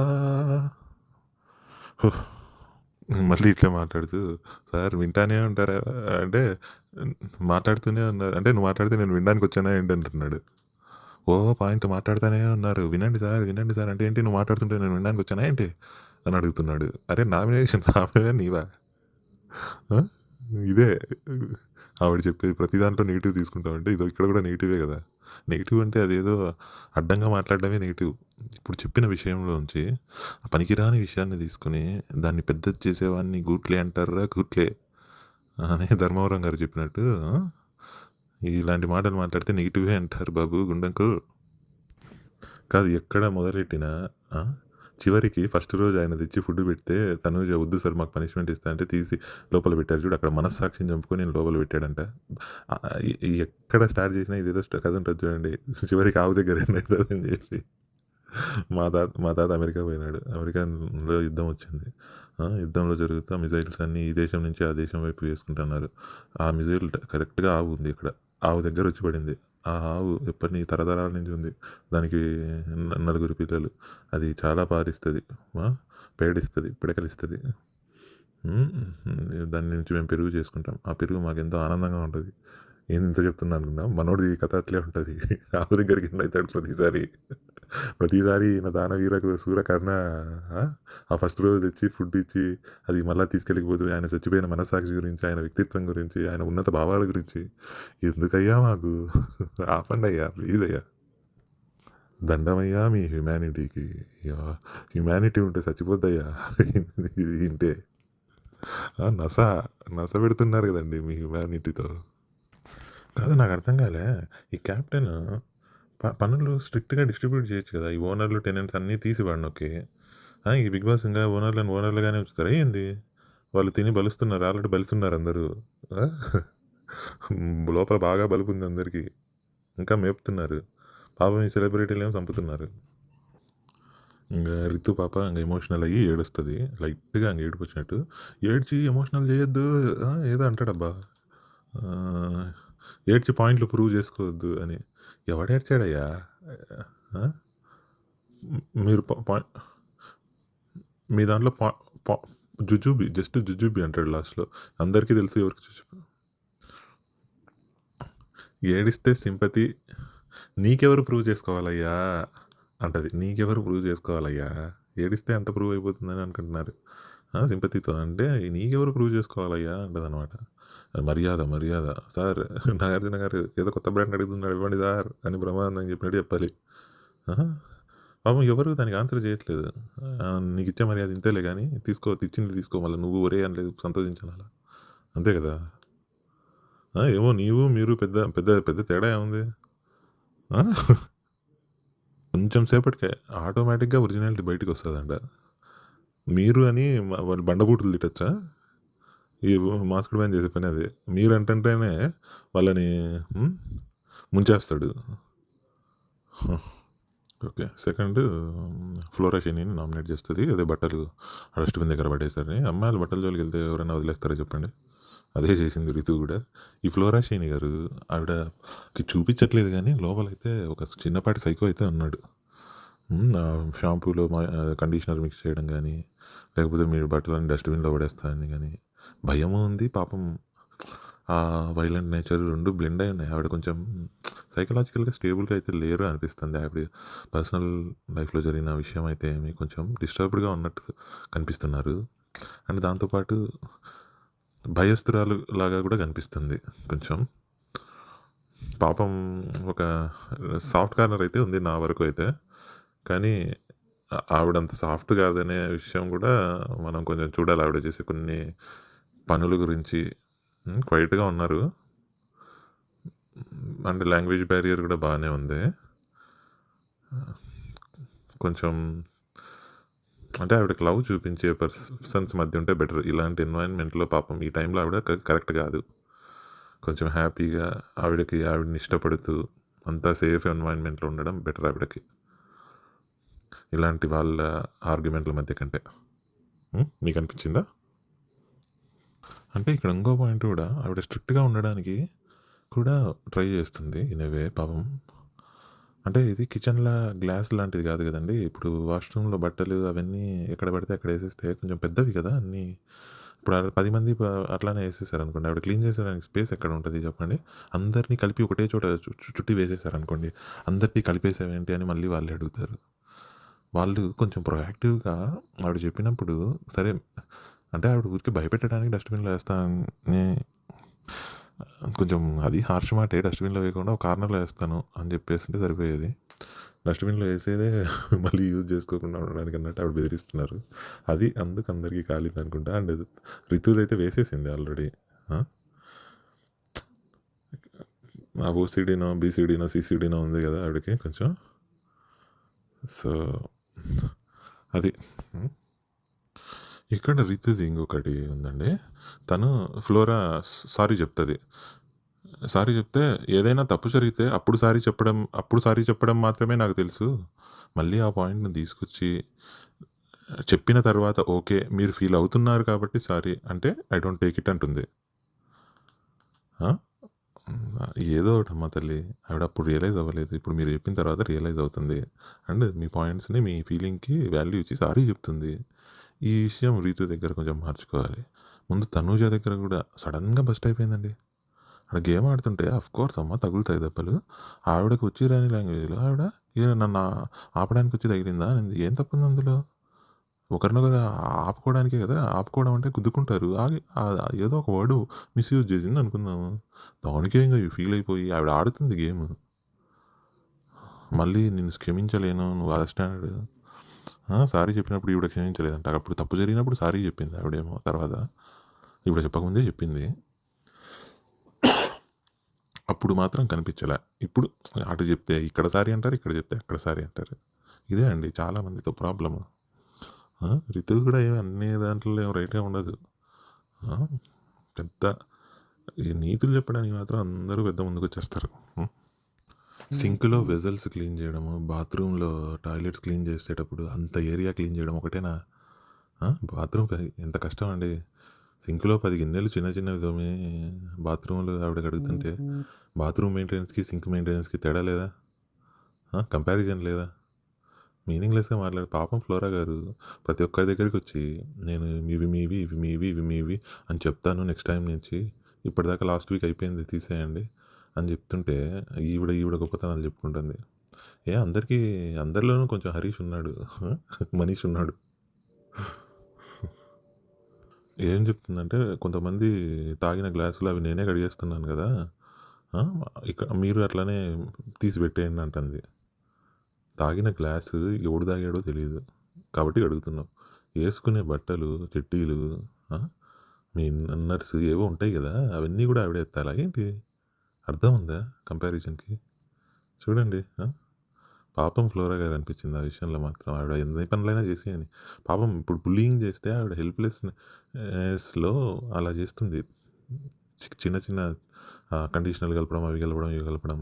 హో! మళ్ళీ ఇట్లా మాట్లాడుతూ సార్ వింటానే ఉంటారా అంటే మాట్లాడుతూనే ఉన్నారు. అంటే నువ్వు మాట్లాడితే నేను వినడానికి వచ్చానా ఏంటి అంటున్నాడు. ఓ పాయింట్ మాట్లాడుతూనే ఉన్నారు. వినండి సార్ అంటే ఏంటి నువ్వు మాట్లాడుతుంటే నేను వినడానికి వచ్చానా ఏంటి అని అడుగుతున్నాడు. అరే నామినేషన్ సాఫ్ట్‌వేర్ నీవా? ఆ! ఇదే ఆవిడ చెప్పేది ప్రతి దాంట్లో నెగెటివ్ తీసుకుంటావంటే ఇదో ఇక్కడ కూడా నెగెటివే కదా! నెగెటివ్ అంటే అదేదో అడ్డంగా మాట్లాడడమే నెగెటివ్. ఇప్పుడు చెప్పిన విషయంలోంచి ఆ పనికిరాని విషయాన్ని తీసుకొని దాన్ని పెద్దది చేసేవాడిని గూట్లే అంటార్రా గూట్లే అని ధర్మవరం గారు చెప్పినట్టు ఇలాంటి మాటలు మాట్లాడితే నెగెటివే అంటారు బాబు గుండంకుల్. కాదు ఎక్కడ మొదలెట్టినా ఆ! చివరికి ఫస్ట్ రోజు ఆయన తెచ్చి ఫుడ్ పెడితే తనూజ వద్దు సార్ మాకు పనిష్మెంట్ ఇస్తా అంటే తీసి లోపల పెట్టారు చూడు. అక్కడ మనస్సాక్షిని చంపుకొని నేను లోపల పెట్టాడంట. ఎక్కడ స్టార్ట్ చేసినా ఇదేదో కథ ఉంటుంది చూడండి. చివరికి ఆవు దగ్గర ఎండ్ అవుతుందని చెప్పి. మా తాత అమెరికా పోయినాడు. అమెరికాలో యుద్ధం వచ్చింది. యుద్ధంలో జరుగుతా మిజైల్స్ అన్నీ ఈ దేశం నుంచి ఆ దేశం వైపు వేసుకుంటున్నారు. ఆ మిజైల్ కరెక్ట్‌గా ఆవు ఉంది ఇక్కడ. ఆవు దగ్గర వచ్చి పడింది. ఆ ఆవు ఎప్పటిని తరతరాల నుంచి ఉంది. దానికి నలుగురు పిల్లలు. అది చాలా పాలిస్తది. పేడిస్తది, పిడకలిస్తది. దాని నుంచి మేము పెరుగు చేసుకుంటాం. ఆ పెరుగు మాకెంతో ఆనందంగా ఉంటది. ఏంది ఇంత చెప్తున్నా అనుకున్నావు? మనోడిది కథ అట్లే ఉంటది. ఆవు దగ్గరికి ఎండ్ అయితాడు ప్రతిసారి. ప్రతిసారి ఈయన దానవీరకు శూరకర్ణ ఆ ఫస్ట్ రోజు తెచ్చి ఫుడ్ ఇచ్చి అది మళ్ళీ తీసుకెళ్ళిపోతుంది. ఆయన చచ్చిపోయిన మనస్సాక్షి గురించి, ఆయన వ్యక్తిత్వం గురించి, ఆయన ఉన్నత భావాల గురించి ఎందుకయ్యా మాకు ఆపండి అయ్యా ప్లీజ్ అయ్యా. దండమయ్యా మీ హ్యుమానిటీకి. హ్యుమానిటీ ఉంటే చచ్చిపోద్దయ్యా ఇది వింటే. నస నస పెడుతున్నారు కదండి మీ హ్యుమానిటీతో. కాదు నాకు అర్థం కాలే. ఈ క్యాప్టెన్ పనులు స్ట్రిక్ట్‌గా డిస్ట్రిబ్యూట్ చేయొచ్చు కదా! ఈ ఓనర్లు, టెనెంట్స్ అన్నీ తీసి వాడినొక్కి. ఈ 'బిగ్ బాస్' ఇంగా ఓనర్‌లను ఓనర్లుగానే ఉంచుతారా ఏంది? వాళ్ళు తిని బలుస్తున్నారు. ఆల్రెడీ బలిసున్నారు అందరూ. ఆ! లోపల బాగా బలుపుంది అందరికి. ఇంకా మేపుతున్నారు. పాపం ఈ సెలబ్రిటీలేమో చంపుతున్నారు. ఇంగా రితు పాప ఇంగ ఎమోషనల్ అయ్యి ఏడుస్తది. లైట్‌గా ఇంగ ఏడుపొచ్చినట్టు. ఏడ్చి ఎమోషనల్ చేయొద్దు ఏదో అంటాడబ్బా! ఆహ్, ఏడ్చి పాయింట్లు ప్రూవ్ చేసుకోవద్దు అని. ఎవడేడ్చాడయ్యా? ఆ! మీరు మీ దాంట్లో పా జుజుబి జస్ట్ జుజుబి అంటాడు లాస్ట్‌లో. అందరికీ తెలుసు ఎవరికి జుజుబి. ఏడిస్తే సింపతి నీకెవరు ప్రూవ్ చేసుకోవాలయ్యా అంటది. నీకెవరు ప్రూవ్ చేసుకోవాలయ్యా? ఏడిస్తే ఎంత ప్రూవ్ అయిపోతుందని అనుకుంటున్నారు. సింపతితో అంటే నీకెవరు ప్రూవ్ చేసుకోవాలయ్యా అంటదనమాట. మర్యాద సార్ నాగార్జున గారు ఏదో కొత్త బ్రాండ్ అడుగుతున్నాడు ఇవ్వండి సార్ అని బ్రహ్మానందం చెప్పినట్టు చెప్పాలి. పాపం ఎవరు దానికి ఆన్సర్ చేయట్లేదు. నీకు ఇచ్చే మర్యాద ఇంతేలే కానీ ఇచ్చింది తీసుకో మళ్ళీ నువ్వు ఒరే అనలేదు సంతోషించాలి అంతే కదా. ఏమో నీవు మీరు పెద్ద పెద్ద పెద్ద తేడా ఏముంది. కొంచెం సేపటికే ఆటోమేటిక్‌గా ఒరిజినాలిటీ బయటికి వస్తదంట. మీరు అని వాళ్ళు బండబూతులు తిట్టొచ్చా? ఈ మాస్క్డ్ మ్యాన్ చేసే పని అదే. మీరంటంటేనే వాళ్ళని ముంచేస్తాడు. ఓకే. సెకండ్ ఫ్లోరా షైనీని నామినేట్ చేస్తది. అదే బట్టలు డస్ట్‌బిన్ దగ్గర పడేశారని. అమ్మాయిలు బట్టల జోలికెళ్తే ఎవరైనా వదిలేస్తారా చెప్పండి? అదే చేసింది రితు గూడా. ఈ ఫ్లోరా షైనీ గారు ఆవిడకి చూపిచ్చట్లేదు గానీ, లోపలైతే ఒక చిన్నపాటి సైకో అయితే ఉన్నాడు. షాంపూలో కండిషనర్ మిక్స్ చేయడం గానీ, లేకపోతే మీరు బట్టలన్నీ డస్ట్‌బిన్‌లో పడేస్తారని గానీ, భయము ఉంది. పాపం ఆ వైలెంట్ నేచర్ 2 బ్లెండ్ అయి ఉన్నాయి. ఆవిడ కొంచెం సైకలాజికల్‌గా స్టేబుల్‌గా అయితే లేరు అనిపిస్తుంది. ఆవిడ పర్సనల్ లైఫ్‌లో జరిగిన విషయం అయితే ఏమి కొంచెం డిస్టర్బ్డ్‌గా ఉన్నట్టు కనిపిస్తున్నారు. అండ్ దాంతో పాటు భయస్తురాలు లాగా కూడా కనిపిస్తుంది కొంచెం. పాపం ఒక సాఫ్ట్ కార్నర్ అయితే ఉంది నా వరకు అయితే. కానీ ఆవిడంత సాఫ్ట్ కాదనే విషయం కూడా మనం కొంచెం చూడాలి. ఆవిడ చేసే కొన్ని పనుల గురించి. క్వైట్‌గా ఉన్నారు. అండ్ లాంగ్వేజ్ బ్యారియర్ కూడా బాగానే ఉంది. కొంచెం అంటే ఆవిడకి లవ్ చూపించే పర్సన్స్ మధ్య ఉంటే బెటర్. ఇలాంటి ఎన్వైరన్మెంట్‌లో పాపం ఈ టైంలో ఆవిడ కరెక్ట్ కాదు. కొంచెం హ్యాపీగా ఆవిడని ఇష్టపడుతూ అంతా సేఫ్ ఎన్వైరన్మెంట్‌లో ఉండడం బెటర్ ఆవిడకి. ఇలాంటి వాళ్ళ ఆర్గ్యుమెంట్ల మధ్య కంటే. మీకు అనిపించిందా? అంటే ఇక్కడ ఇంకో పాయింట్ కూడా ఆవిడ స్ట్రిక్ట్‌గా ఉండడానికి కూడా ట్రై చేస్తుంది ఇన్ ఎ వే పాపం. అంటే ఇది కిచెన్‌లా గ్లాస్ లాంటిది కాదు కదండీ! ఇప్పుడు వాష్‌రూమ్‌లో బట్టలు అవన్నీ ఎక్కడ పడితే అక్కడ ఏసేస్తే కొంచెం పెద్దవి కదా అన్నీ. ఇప్పుడు 10 మంది అట్లానే ఏసేసారనుకోండి. ఆవిడ క్లీన్ చేసేదానికి స్పేస్ ఎక్కడ ఉంటది చెప్పండి? అందరిని కలిపి ఒకటే చోట చుట్టి వేసేసారనుకోండి. అందరిని కలిపేసావేంటి అని మళ్ళీ వాళ్ళే అడుగుతారు. వాళ్ళు కొంచెం ప్రొయాక్టివ్‌గా ఆవిడ చెప్పినప్పుడు సరే అంటే ఆవిడ ఊరికే భయపెట్టడానికి డస్ట్‌బిన్‌లో ఏస్తా అని కొంచెం అది హార్ష్ మాటే. డస్ట్‌బిన్‌లో వేయకుండా ఒక కార్నర్‌లో ఏస్తాను అని చెప్పేసుంటే సరిపోయేది. డస్ట్‌బిన్‌లో ఏసేదే మళ్ళీ యూజ్ చేసుకోకుండా ఉండడానికి అన్నట్టు ఆవిడ బెదిరిస్తున్నారు. అది అందుకు అందరికీ కాలిందనుకుంటా. అండ్ రితుదైతే వేసేసింది ఆల్రెడీ. ఆ! ఆ ఓసీడీనో, బీసీడీనో, సీసీడీనో ఉంది కదా ఆవిడకి కొంచెం. సో, అది. ఇక్కడ రితుది ఇంకొకటి ఉందండి. తను ఫ్లోరా సారీ చెప్తది. సారీ చెప్తే ఏదైనా తప్పు జరిగితే అప్పుడు సారీ చెప్పడం మాత్రమే నాకు తెలుసు. మళ్ళీ ఆ పాయింట్‌ని తీసుకొచ్చి చెప్పిన తర్వాత ఓకే. మీరు ఫీల్ అవుతున్నారు కాబట్టి సారీ అంటే ఐ డోంట్ టేక్ ఇట్ అంటుంది. ఆ! ఏదో ఒకటమ్మా తల్లి. ఆవిడ అప్పుడు రియలైజ్ అవ్వలేదు. ఇప్పుడు మీరు చెప్పిన తర్వాత రియలైజ్ అవుతుంది. అండ్ మీ పాయింట్స్‌ని మీ ఫీలింగ్‌కి వాల్యూ ఇచ్చి సారీ చెప్తుంది. ఈ విషయం రీతు దగ్గర కొంచెం మార్చుకోవాలి. ముందు తనూజ దగ్గర కూడా సడెన్‌గా బస్ట్ అయిపోయిందండి. ఆడ గేమ్ ఆడుతుంటే ఆఫ్‌కోర్స్ అమ్మ తగులుతాయి దెబ్బలు. ఆవిడకి వచ్చి రాని లాంగ్వేజ్‌లో ఆవిడ నన్ను ఆపడానికి వచ్చి తగిలిందా అనింది. ఏం తప్పుంది అందులో? ఒకరినొకరు ఆపుకోవడానికే కదా! ఆపుకోవడం అంటే గుద్దుకుంటారు. ఏదో ఒక వర్డ్ మిస్‌యూజ్ చేసింది అనుకుందాము. దానికే ఇంక ఫీల్ అయిపోయి ఆవిడ ఆడుతుంది గేమ్. మళ్ళీ నిన్ను క్షమించలేను. నువ్వు అదర్ సారీ చెప్పినప్పుడు ఈవిడ క్షమించలేదంట. అప్పుడు తప్పు జరిగినప్పుడు సారీ చెప్పింది ఆవిడేమో తర్వాత. ఈవిడ చెప్పకముందే చెప్పింది. అప్పుడు మాత్రం కనిపించలే. ఇప్పుడు అటు చెప్తే ఇక్కడ సారీ అంటారు. ఇక్కడ చెప్తే అక్కడ సారీ అంటారు. ఇదే అండి చాలా మందితో ప్రాబ్లము. రితువు కూడా ఏమి అన్ని దాంట్లో ఏమి రైట్‌గా ఉండదు. ఆ! పెద్ద ఈ నీతులు చెప్పడానికి మాత్రం అందరూ పెద్ద ముందుకొచ్చేస్తారు. సింక్‌లో వెసల్స్ క్లీన్ చేయడము, బాత్రూమ్‌లో టాయిలెట్స్ క్లీన్ చేసేటప్పుడు అంత ఏరియా క్లీన్ చేయడం ఒకటేనా? బాత్రూమ్‌కి ఎంత కష్టం అండి. సింక్‌లో 10 గిన్నెలు చిన్న చిన్నవి తోమి బాత్రూమ్‌లు ఆవిడ కడుగుతుంటే, బాత్రూమ్ మెయింటెనెన్స్‌కి, సింక్ మెయింటెనెన్స్‌కి తేడా లేదా? కంపారిజన్ లేదా? మీనింగ్‌లెస్‌గా పాపం ఫ్లోరా గారు ప్రతి ఒక్కరి దగ్గరికొచ్చి నేను ఇవి మీవి, ఇవి మీవి, ఇవి మీవి అని చెప్తాను నెక్స్ట్ టైమ్ నుంచి. ఇప్పటిదాకా లాస్ట్ వీక్ అయిపోయింది తీసేయండి అని చెప్తుంటే ఈవిడ గొప్పతనాలు చెప్పుకుంటుంది. అందరికీ అందరిలోనూ కొంచెం హరీష్ ఉన్నాడు. మనీష్ ఉన్నాడు. ఏం చెప్తుందంటే కొంతమంది తాగిన గ్లాసులు అవి నేనే కడిగేస్తున్నాను గదా! ఆ! మీరు అట్లనే తీసి పెట్టేయండి అంటుంది. తాగిన గ్లాసు ఎవడు తాగాడో తెలీదు. కాబట్టి అడుగుతున్నాం. యేసుకునే బట్టలు, చెడ్డీలు ఆ! మీ ఇన్నర్స్ ఏవో ఉంటాయి గదా! అవన్నీ గూడా ఆవిడే ఎత్తాలా ఏంటి? అర్థం ఉందా కంపారిజన్‌కి? చూడండి. పాపం ఫ్లోరా గారు అనిపించింది ఆ విషయంలో మాత్రం. ఆవిడ ఎన్ని పనులైనా చేసేయని. పాపం ఇప్పుడు బుల్లీయింగ్ చేస్తే ఆవిడ హెల్ప్‌లెస్‌లో అలా చేస్తుంది. చిన్న చిన్న కండిషనల్ కలపడం, అవి కలపడం, ఇవి కలపడం.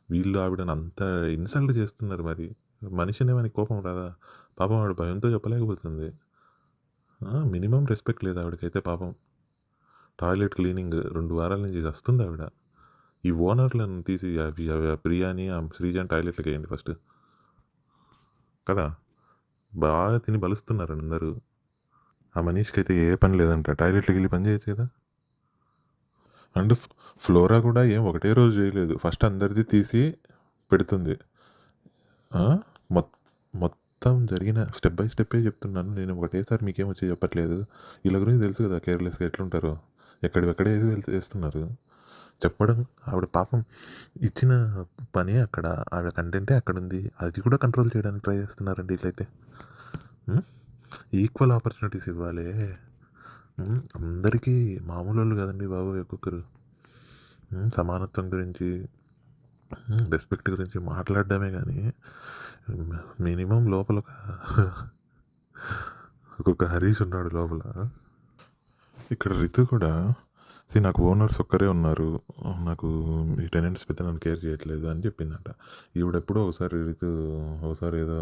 వీళ్ళు ఆవిడని అంత ఇన్సల్ట్ చేస్తున్నారు మరి. మనిషనేమని కోపం రాదా? పాపం ఆవిడ భయంతో చెప్పలేకపోతుంది. మినిమమ్ రెస్పెక్ట్ లేదు ఆవిడకైతే పాపం. టాయిలెట్ క్లీనింగ్ 2 వారాల నుంచి చస్తుందావిడ. ఈ ఓనర్‌లను తీసి అవి అవి ఆ ప్రియాని, ఆ శ్రీజని టాయిలెట్‌లకేయండి ఫస్ట్. కదా! బాగా తిని బలుస్తున్నారు అందరూ. ఆ మనీష్‌కైతే ఏ పని లేదంట. టాయిలెట్‌లకెళ్ళి పని చేయొచ్చు కదా! అండ్ ఫ్లోరా కూడా ఏం ఒకటే రోజు చేయలేదు. ఫస్ట్ అందరిది తీసి పెడుతుంది. ఆ! మొత్ మొత్తం జరిగిన స్టెప్ బై స్టెప్పే చెప్తున్నాను. నేను ఒకటేసారి మీకేం వచ్చి చెప్పట్లేదు. ఈళ్ళ గురించి తెలుసు కదా కేర్‌లెస్‌గా ఎట్లుంటారో. ఎక్కడివక్కడే ఏస్తున్నారు. చెప్పడం ఆవిడ పాపం ఇచ్చిన పని అక్కడ, ఆవిడ కంటెంటే అక్కడుంది. అది కూడా కంట్రోల్ చేయడానికి ట్రై చేస్తున్నారండి ఈళ్ళైతే. ఈక్వల్ ఆపర్చునిటీస్ ఇవ్వాలే. అందరికీ మామూలోళ్ళు కాదండి బాబు ఒక్కొక్కరు. సమానత్వం గురించి, రెస్పెక్ట్ గురించి మాట్లాడడమే గానీ, మినిమమ్ లోపల ఒక్కొక్క హరీష్ ఉన్నాడు లోపల. ఇక్కడ రితు కూడా నాకు ఓనర్స్ ఒక్కరే ఉన్నారు. నాకు ఈ టెనెంట్స్ పెద్ద నన్ను కేర్ చేయట్లేదు అని చెప్పిందంట. ఈవిడెప్పుడో ఒకసారి ఏదో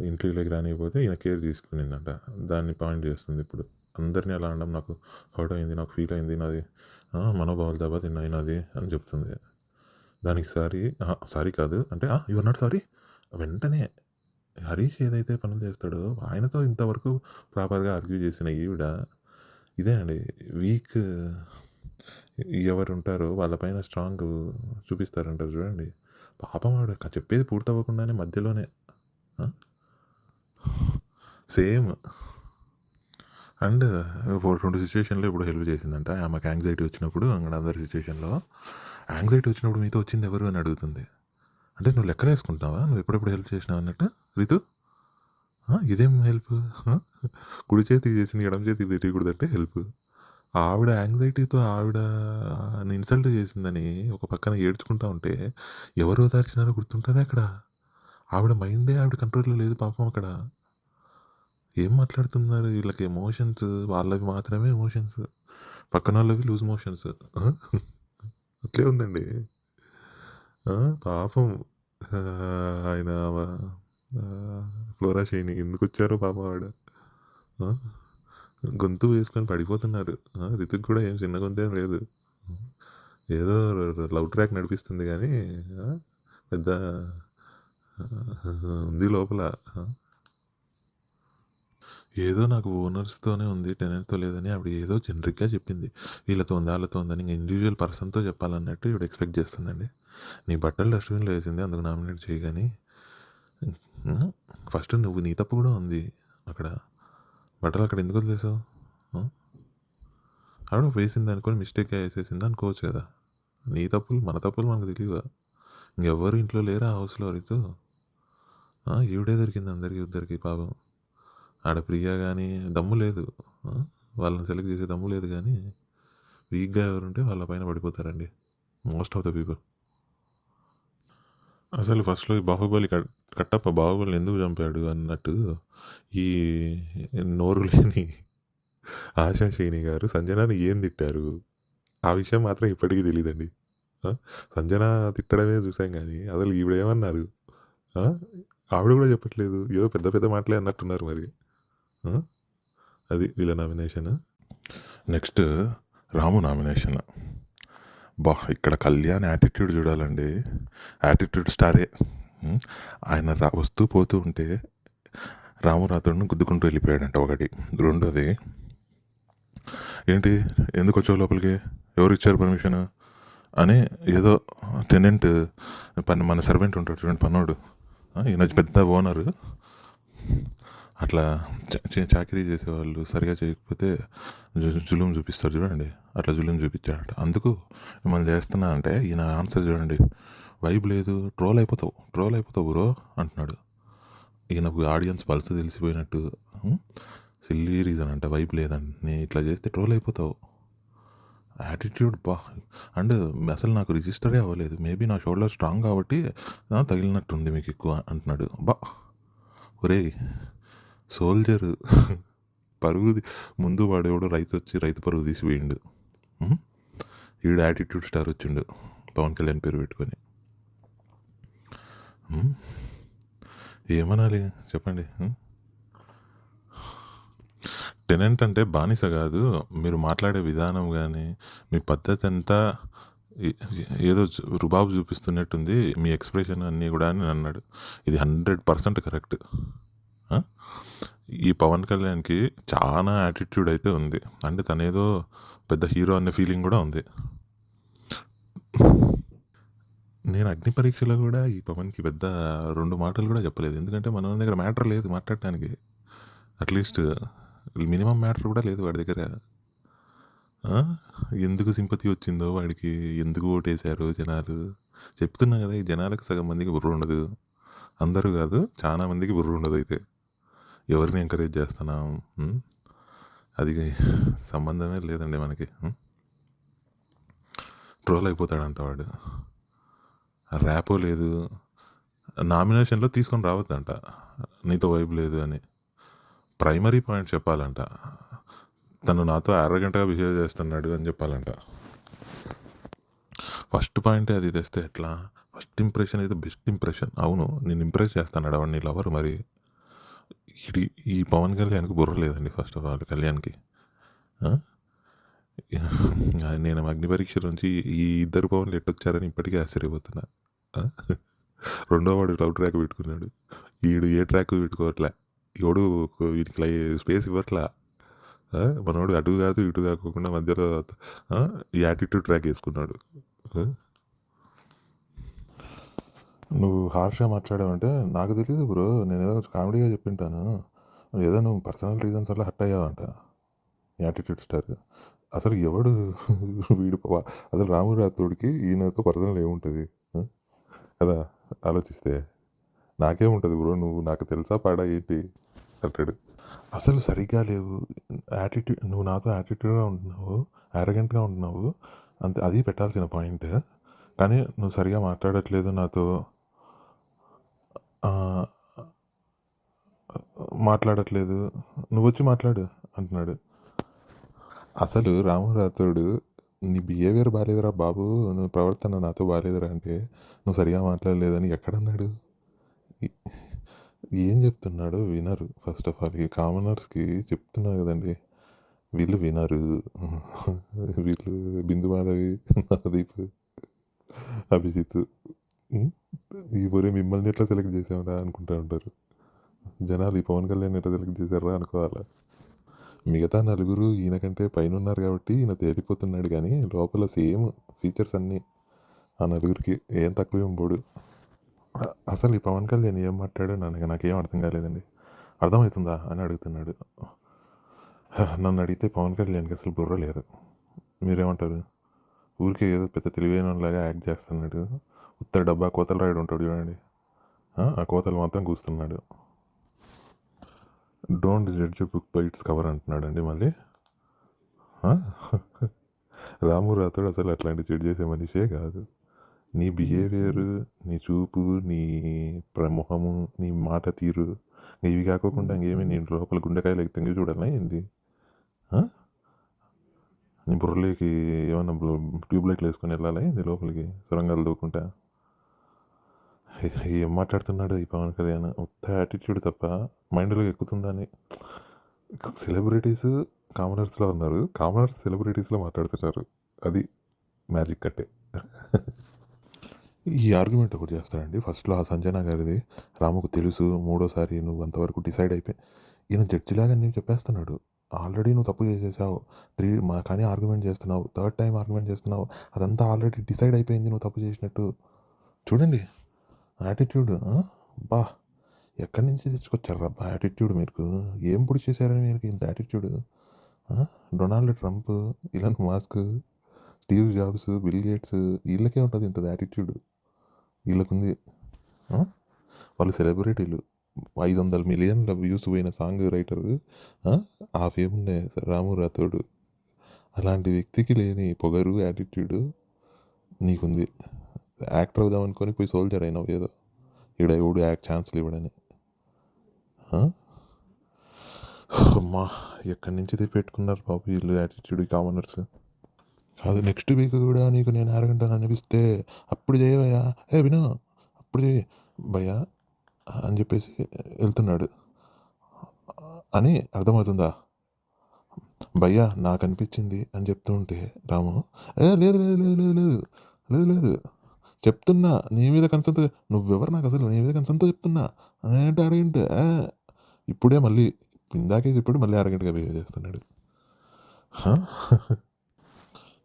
ఇంట్లోకి రానియకపోతే ఈయన కేర్ తీసుకునిందంట. దాన్ని పాయింట్ చేస్తుంది ఇప్పుడు. అందరిని అలా అనడం నాకు హర్ట్ అయింది, నాకు ఫీల్ అయింది, నాది మనోభావాలు దెబ్బతిన్నాయి నాది అని చెప్తుంది. దానికి సారీ కాదు అంటే యు ఆర్ నాట్ సారీ. వెంటనే హరీష్ ఏదైతే పనులు చేస్తాడో ఆయనతో ఇంతవరకు ప్రాపర్గా ఆర్గ్యూ చేసిన ఈవిడ ఇదే అండి వీక్ ఎవరుంటారో వాళ్ళపైన స్ట్రాంగ్ చూపిస్తారంటారు చూడండి. పాపం ఆవిడ చెప్పేది పూర్తవ్వకుండానే మధ్యలోనే సేమ్. అండ్ 2 సిచ్యుయేషన్లో ఇప్పుడు హెల్ప్ చేసిందంట. ఆమెకు యాంగ్జైటీ వచ్చినప్పుడు అండ్ అందరి సిచ్యుయేషన్లో యాంగ్జైటీ వచ్చినప్పుడు మీతో వచ్చింది ఎవరు అని అడుగుతుంది. అంటే నువ్వు లెక్కలు వేసుకుంటున్నావా, నువ్వు ఎప్పుడెప్పుడు హెల్ప్ చేసినావు అన్నట్టు. రితు ఇదేం హెల్ప్? కుడి చేతికి చేసింది ఎడమ చేతికి తెలియకూడదంటే హెల్ప్. ఆవిడ యాంగ్జైటీతో ఆవిడ ఇన్సల్ట్ చేసిందని ఒక పక్కన ఏడ్చుకుంటా ఉంటే ఎవరు ఓదార్చినారో గుర్తుంటుంది అక్కడ. ఆవిడ మైండే ఆవిడ కంట్రోల్లో లేదు పాపం అక్కడ. ఏం మాట్లాడుతున్నారు వీళ్ళకి ఎమోషన్స్ వాళ్ళవి మాత్రమే ఎమోషన్స్, పక్కన వాళ్ళవి లూజ్ మోషన్స్. అట్లే ఉందండి పాపం. ఆయన ఫ్లోరా షైని ఎందుకు వచ్చారో పాపం ఆవిడ గొంతు వేసుకొని పడిపోతున్నారు. రితిక్ కూడా ఏం చిన్న గొంతేం లేదు, ఏదో లవ్ ట్రాక్ నడిపిస్తుంది కానీ పెద్ద ఉంది లోపల. ఏదో నాకు ఓనర్స్తోనే ఉంది టెనెంట్తో లేదని ఆవిడ ఏదో జనరిక్గా చెప్పింది. వీళ్ళతో ఉంది వాళ్ళతో ఉందని ఇంకా ఇండివిజువల్ పర్సన్తో చెప్పాలన్నట్టు ఇవిడ ఎక్స్పెక్ట్ చేస్తుందండి. నీ బట్టలు డస్ట్బిన్లో వేసింది అందుకు నామినేట్ చేయగాని ఫస్ట్ నువ్వు నీ తప్పు కూడా ఉంది అక్కడ. బట్టలు అక్కడ ఎందుకు వదిలేసావు? ఆవిడ వేసింది అనుకొని మిస్టేక్గా వేసేసింది అనుకోవచ్చు కదా. నీ తప్పులు మన తప్పులు మనకు తెలియవా? ఇంకెవ్వరు ఇంట్లో లేరా హౌస్లో రితు? ఈవిడే దొరికింది అందరికీ ఇద్దరికి పాపం. ఆడ ప్రియా కానీ దమ్ము లేదు, వాళ్ళని సెలెక్ట్ చేసే దమ్ము లేదు కానీ వీక్గా ఎవరుంటే వాళ్ళ పైన పడిపోతారండి మోస్ట్ ఆఫ్ ద పీపుల్. అసలు ఫస్ట్లో ఈ బాహుబలి కట్టప్ప బాహుబలిని ఎందుకు చంపాడు అన్నట్టు ఈ నోరు లేని ఆశా శ్రీని గారు సంజనాని ఏం తిట్టారు ఆ విషయం మాత్రం ఇప్పటికీ తెలియదండి. సంజన తిట్టడమే చూసాం కానీ అసలు ఈవిడేమన్నారు ఆవిడ కూడా చెప్పట్లేదు. ఏదో పెద్ద పెద్ద మాటలే అన్నట్టున్నారు మరి. అది వీళ్ళ నామినేషన్. నెక్స్ట్ రాము నామినేషన్. ఇక్కడ కళ్యాణ్ యాటిట్యూడ్ చూడాలండి. యాటిట్యూడ్ స్టారే. ఆయన వస్తూ పోతూ ఉంటే రాము రాత్రుడిని గుద్దుకుంటూ వెళ్ళిపోయాడంట ఒకటి. రెండోది ఏంటి ఎందుకు వచ్చావు లోపలికి, ఎవరు ఇచ్చారు పర్మిషన్ అని ఏదో టెనెంట్ మన సర్వెంట్ ఉంటాడు చూడండి పన్నోడు, ఈయన పెద్ద ఓనరు అట్లా చాకరీ చేసేవాళ్ళు సరిగా చేయకపోతే జులుం చూపిస్తారు చూడండి, అట్లా జులుం చూపించాడట. అందుకు మిమ్మల్ని చేస్తున్నా అంటే ఈయన ఆన్సర్ చూడండి, వైబ్ లేదు ట్రోల్ అయిపోతావు బ్రో అంటున్నాడు. ఈయనకు ఆడియన్స్ పల్స్ తెలిసిపోయినట్టు సిల్లీ రీజన్ అంట వైబ్ లేదని ఇట్లా చేస్తే ట్రోల్ అయిపోతావు. యాటిట్యూడ్ అండ్ అసలు నాకు రిజిస్టరే అవ్వలేదు. మేబీ నా షోల్డర్ స్ట్రాంగ్ కాబట్టి తగిలినట్టుంది మీకు ఎక్కువ అంటున్నాడు. ఒరేయ్ సోల్జరు పరుగుది ముందు వాడెవడో రైతొచ్చి రైతు పరుగు తీసి పోయిండు. ఈడు యాటిట్యూడ్ స్టార్ వచ్చిండు పవన్ కళ్యాణ్ పేరు పెట్టుకొని. ఏమనాలి చెప్పండి. టెనెంట్ అంటే బానిస కాదు. మీరు మాట్లాడే విధానం కానీ మీ పద్ధతి అంతా ఏదో రుబాబు చూపిస్తున్నట్టుంది మీ ఎక్స్ప్రెషన్ అన్నీ కూడా అని అన్నాడు. ఇది 100% కరెక్ట్. ఈ పవన్ కళ్యాణ్కి చాలా యాటిట్యూడ్ అయితే ఉంది. అంటే తనేదో పెద్ద హీరో అనే ఫీలింగ్ కూడా ఉంది. నేను అగ్ని పరీక్షలో కూడా ఈ పవన్కి పెద్ద 2 మాటలు కూడా చెప్పలేదు. ఎందుకంటే మన దగ్గర మ్యాటర్ లేదు మాట్లాడటానికి. అట్లీస్ట్ మినిమం మ్యాటర్ కూడా లేదు వాడి దగ్గర. ఎందుకు సింపతి వచ్చిందో వాడికి, ఎందుకు ఓటేశారో జనాలు చెప్తున్నా కదా. ఈ జనాలకు సగం మందికి బుర్ర ఉండదు. అందరూ కాదు, చాలా మందికి బుర్ర ఉండదు. అయితే ఎవరిని ఎంకరేజ్ చేస్తున్నాం? అది సంబంధమే లేదండి మనకి. ట్రోల్ అయిపోతాడంట వాడు. ర్యాపో లేదు, నామినేషన్లో తీసుకొని రావద్దంట నీతో వైబ్ లేదు అని. ప్రైమరీ పాయింట్ చెప్పాలంట. తను నాతో అరగంటగా బిహేవ్ చేస్తున్నాడు అని చెప్పాలంట. ఫస్ట్ పాయింటే అది తెస్తే ఎట్లా? ఫస్ట్ ఇంప్రెషన్ అయితే బెస్ట్ ఇంప్రెషన్. అవును, నేను ఇంప్రెస్ చేస్తాను వాడిని లవర్. మరి ఈ పవన్ కళ్యాణ్కి బుర్ర లేదండి ఫస్ట్ ఆఫ్ ఆల్. కళ్యాణ్కి నేను అగ్ని పరీక్ష నుంచి ఈ ఇద్దరు పవన్లు ఎట్టొచ్చారని ఇప్పటికీ ఆశ్చర్యపోతున్నా. రెండో వాడు లవ్ ట్రాక్ పెట్టుకున్నాడు, వీడు ఏ ట్రాక్ పెట్టుకోవట్లే. ఎవడు వీటికి స్పేస్ ఇవ్వట్లా. మనోడు అటు కాదు ఇటు కాకుండా మధ్యలో ఈ యాటిట్యూడ్ ట్రాక్ వేసుకున్నాడు. నువ్వు హార్ష్గా మాట్లాడావంటే నాకు తెలియదు బ్రో. నేను ఏదో కామెడీగా చెప్పింటాను. ఏదో నువ్వు పర్సనల్ రీజన్స్ వల్ల హర్ట్ అయ్యావంట. యాటిట్యూడ్ స్టార్ అసలు ఎవడు వీడు అసలు రాము రాథోడ్కి ఈయనతో పర్సనల్ ఏముంటుంది కదా ఆలోచిస్తే? నాకేముంటుంది బ్రో, నువ్వు నాకు తెలుసా పాడా ఏంటి అంటాడు. అసలు సరిగ్గా లేవు యాటిట్యూడ్. నువ్వు నాతో యాటిట్యూడ్గా ఉంటున్నావు, అరగెంట్గా ఉంటున్నావు, అంతే. అది పెట్టాల్సిన పాయింట్. కానీ నువ్వు సరిగా మాట్లాడట్లేదు నాతో, మాట్లాడట్లేదు, నువ్వు వచ్చి మాట్లాడు అంటున్నాడు. అసలు రాము రాథోడు నీ బిహేవియర్ బాగాలేదురా బాబు, నువ్వు ప్రవర్తన నాతో బాగాలేదురా అంటే నువ్వు సరిగా మాట్లాడలేదని ఎక్కడన్నాడు? ఏం చెప్తున్నాడో వినరు. ఫస్ట్ ఆఫ్ ఆల్ ఈ కామనర్స్కి చెప్తున్నా కదండి, వీళ్ళు వినరు. వీళ్ళు బిందు మాధవి, నవదీప్, అభిజిత్ ఈ ఒరే మిమ్మల్ని ఎట్లా సెలెక్ట్ చేసామరా అనుకుంటా ఉంటారు జనాలు. ఈ పవన్ కళ్యాణ్ ఎట్లా సెలెక్ట్ చేశారా అనుకోవాలా. మిగతా నలుగురు ఈయన కంటే పైన ఉన్నారు కాబట్టి ఈయన తేలిపోతున్నాడు, కానీ లోపల సేమ్ ఫీచర్స్ అన్నీ ఆ నలుగురికి ఏం తక్కువ ఏం పోడు. అసలు ఈ పవన్ కళ్యాణ్ ఏం మాట్లాడో నాకేం అర్థం కాలేదండి. అర్థమవుతుందా అని అడుగుతున్నాడు. నన్ను అడిగితే పవన్ కళ్యాణ్కి అసలు బుర్ర లేదు. మీరేమంటారు? ఊరికే ఏదో పెద్ద తెలివైనలాగా యాక్ట్ చేస్తున్నాడు. ఉత్తర డబ్బా కోతల రాయుడు ఉంటాడు చూడండి, ఆ కోతలు మాత్రం కూస్తున్నాడు. Don't judge book by its cover అంటున్నాడు అండి మళ్ళీ. రాము రాథోడ్ అసలు అట్లాంటి జడ్జ్ చేసే మనిషే కాదు. నీ బిహేవియర్, నీ చూపు, నీ మొహము, నీ మాట తీరు, ఇవి కాకోకుండా ఇంకేమి నీ లోపల గుండెకాయలు తెంగి చూడాలా ఏంది? నీ బుర్రలోకి ఏమన్నా ట్యూబ్లైట్లు వేసుకొని వెళ్ళాలా ఏంది లోపలికి సొరంగాలు దూకుంటా? ఏం మాట్లాడుతున్నాడు ఈ పవన్ కళ్యాణ్? ఉత్త యాటిట్యూడ్ తప్ప మైండ్లోకి ఎక్కుతుందా అని. సెలబ్రిటీస్ కామనర్స్లో ఉన్నారు, కామనర్స్ సెలబ్రిటీస్లో మాట్లాడుతున్నారు. అది మ్యాజిక్ కట్టే. ఈ ఆర్గ్యుమెంట్ ఒకటి చేస్తాడండి ఫస్ట్లో. ఆ సంజన గారిది రాముకు తెలుసు, మూడోసారి నువ్వు అంతవరకు డిసైడ్ అయిపోయి ఈయన జడ్జిలాగా నేను చెప్పేస్తున్నాడు. ఆల్రెడీ నువ్వు తప్పు చేసేసావు, కానీ ఆర్గ్యుమెంట్ చేస్తున్నావు, థర్డ్ టైం ఆర్గ్యుమెంట్ చేస్తున్నావు. అదంతా ఆల్రెడీ డిసైడ్ అయిపోయింది నువ్వు తప్పు చేసినట్టు. చూడండి యాటిట్యూడ్. ఎక్కడి నుంచి తెచ్చుకొచ్చారా యాటిట్యూడ్? మీకు ఏం పొడి చేశారని మీరు ఇంత attitude? Donald Trump, Elon Musk, Steve Jobs, Bill Gates, వీళ్ళకే ఉంటుంది ఇంత యాటిట్యూడ్. వీళ్ళకుంది. వాళ్ళు సెలబ్రిటీలు. 500 మిలియన్ల వ్యూస్ పోయిన సాంగ్ రైటరు. ఆ ఫేమ్ ఉండే రాము రాథోడు. అలాంటి వ్యక్తికి లేని పొగరు, యాటిట్యూడు నీకుంది. యాక్టర్ అవుదాం అనుకొని పోయి సోల్జర్ అయినావు ఏదో. ఈడ ఎవడు ఛాన్స్‌లు ఇవ్వడని. ఆ! అమ్మా! ఎక్కడి నుంచి తెప్పెట్టుకున్నారు బాబు ఈళ్ళు యాటిట్యూడ్ ఈ కామనర్స్. కాదు నెక్స్ట్ వీక్ గూడా నీకు నేను అరగంటని అనిపిస్తే అప్పుడు చేయవయ్యా, ఏ విను అప్పుడు చెయ్యి భయ్యా అని చెప్పేసి వెళ్తున్నాడు అని అర్థమవుతుందా? భయ్యా నాకు అనిపించింది అని చెప్తూ ఉంటే రాము, ఏ లేదు లేదు లేదు లేదు లేదు లేదు లేదు చెప్తున్నా నీ మీద కన్సంతో, నువ్వెవరు నాకు అసలు నీ మీద కన్సంతో చెప్తున్నా అంటే అరగంట ఇప్పుడే మళ్ళీ ఇందాకే చెప్పాడు మళ్ళీ అరగంటగా బిహేవ్ చేస్తున్నాడు.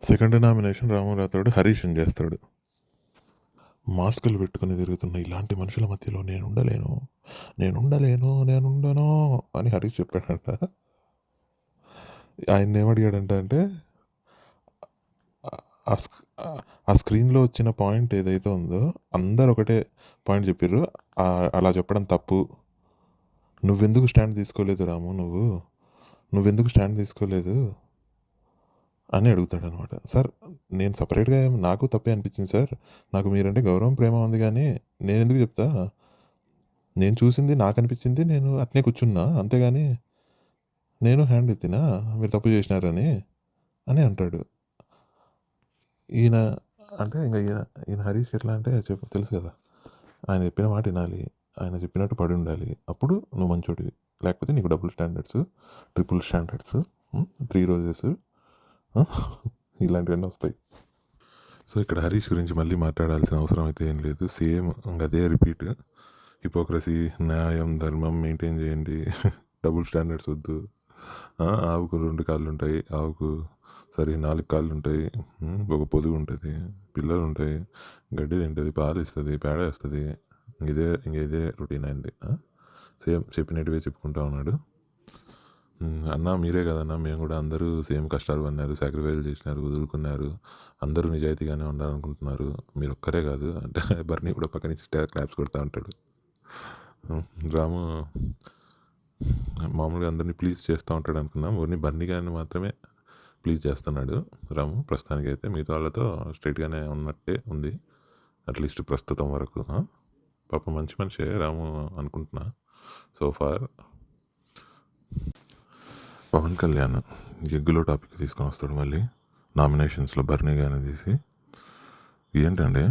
సెకండ్ నామినేషన్ రాము రాథోడ్ హరీష్ని చేస్తాడు. మాస్కులు పెట్టుకుని తిరుగుతున్న ఇలాంటి మనుషుల మధ్యలో నేనుండలేను నేనుండలేను నేనుండను అని హరీష్ చెప్పాడంట. ఆయన ఏమడిగాడంట అంటే ఆ స్క్ ఆ స్క్రీన్‌లో వచ్చిన పాయింట్ ఏదైతే ఉందో అందరూ ఒకటే పాయింట్ చెప్పిర్రు. అలా చెప్పడం తప్పు. నువ్వెందుకు స్టాండ్ తీసుకోలేదు రాము నువ్వు? నువ్వెందుకు స్టాండ్ తీసుకోలేదు? అని అడుగుతాడనమాట. సార్ నేను సెపరేట్‌గా నాకు తప్పే అనిపించింది సార్. నాకు మీరంటే గౌరవం, ప్రేమ ఉంది గానీ నేనెందుకు చెప్తా? నేను చూసింది నాకనిపించింది నేను అట్నే కూర్చున్నా. అంతేగాని నేను హ్యాండ్ ఎత్తినా మీరు తప్పు చేసినారని అని అంటాడు. ఈయన అంటే ఇంక ఈయన హరీష్ ఎట్లా అంటే తెలుసు కదా! ఆయన చెప్పిన మాట వినాలి. ఆయన చెప్పినట్టు పడి ఉండాలి. అప్పుడు నువ్వు మంచోడివి. లేకపోతే నీకు double standards, triple standards, 3 roses ఇలాంటివన్నీ వస్తాయి. సో, ఇక్కడ హరీష్ గురించి మళ్ళీ మాట్లాడాల్సిన అవసరం అయితే ఏం లేదు. సేమ్ అదే రిపీట్. హిపోక్రసీ, న్యాయం, ధర్మం మెయింటైన్ చేయండి. డబుల్ స్టాండర్డ్స్ వద్దు. ఆవుకు 2 కాళ్ళుంటాయి. ఆవుకు 4 కాళ్ళుంటాయి. ఒక పొదుగు ఉంటుంది. పిల్లలుంటాయి. గడ్డి తింటది, పాలు ఇస్తుంది, పేడ వేస్తుంది. ఇదే రొటీన్ అయింది. సేమ్ చెప్పినట్టువే చెప్పుకుంటా ఉన్నాడు. అన్నా మీరే కదన్నా మేము కూడా అందరూ సేమ్ కష్టాలు పడినారు, సాక్రిఫైస్ చేసినారు, వదులుకున్నారు, అందరూ నిజాయితీగానే ఉండాలనుకుంటున్నారు, మీరు ఒక్కరే కాదు అంటే బర్నీ కూడా పక్క నుంచి క్లాప్స్ కొడతా ఉంటాడు. రాము మామూలుగా అందరినీ ప్లీజ్ చేస్తూ ఉంటాడు అనుకున్నాం, ఓన్లీ బర్నీ గారిని మాత్రమే ప్లీజ్ చేస్తున్నాడు రాము ప్రస్తుతానికి. అయితే మిగతా వాళ్ళతో స్ట్రైట్గానే ఉన్నట్టే ఉంది అట్లీస్ట్ ప్రస్తుతం వరకు. పాప మంచి మనిషే రాము అనుకుంటున్నా సో ఫార్. పవన్ కళ్యాణ్ ఎగ్గులో టాపిక్ తీసుకొని వస్తాడు మళ్ళీ నామినేషన్స్లో బర్నీ గారిని తీసి. ఏంటండి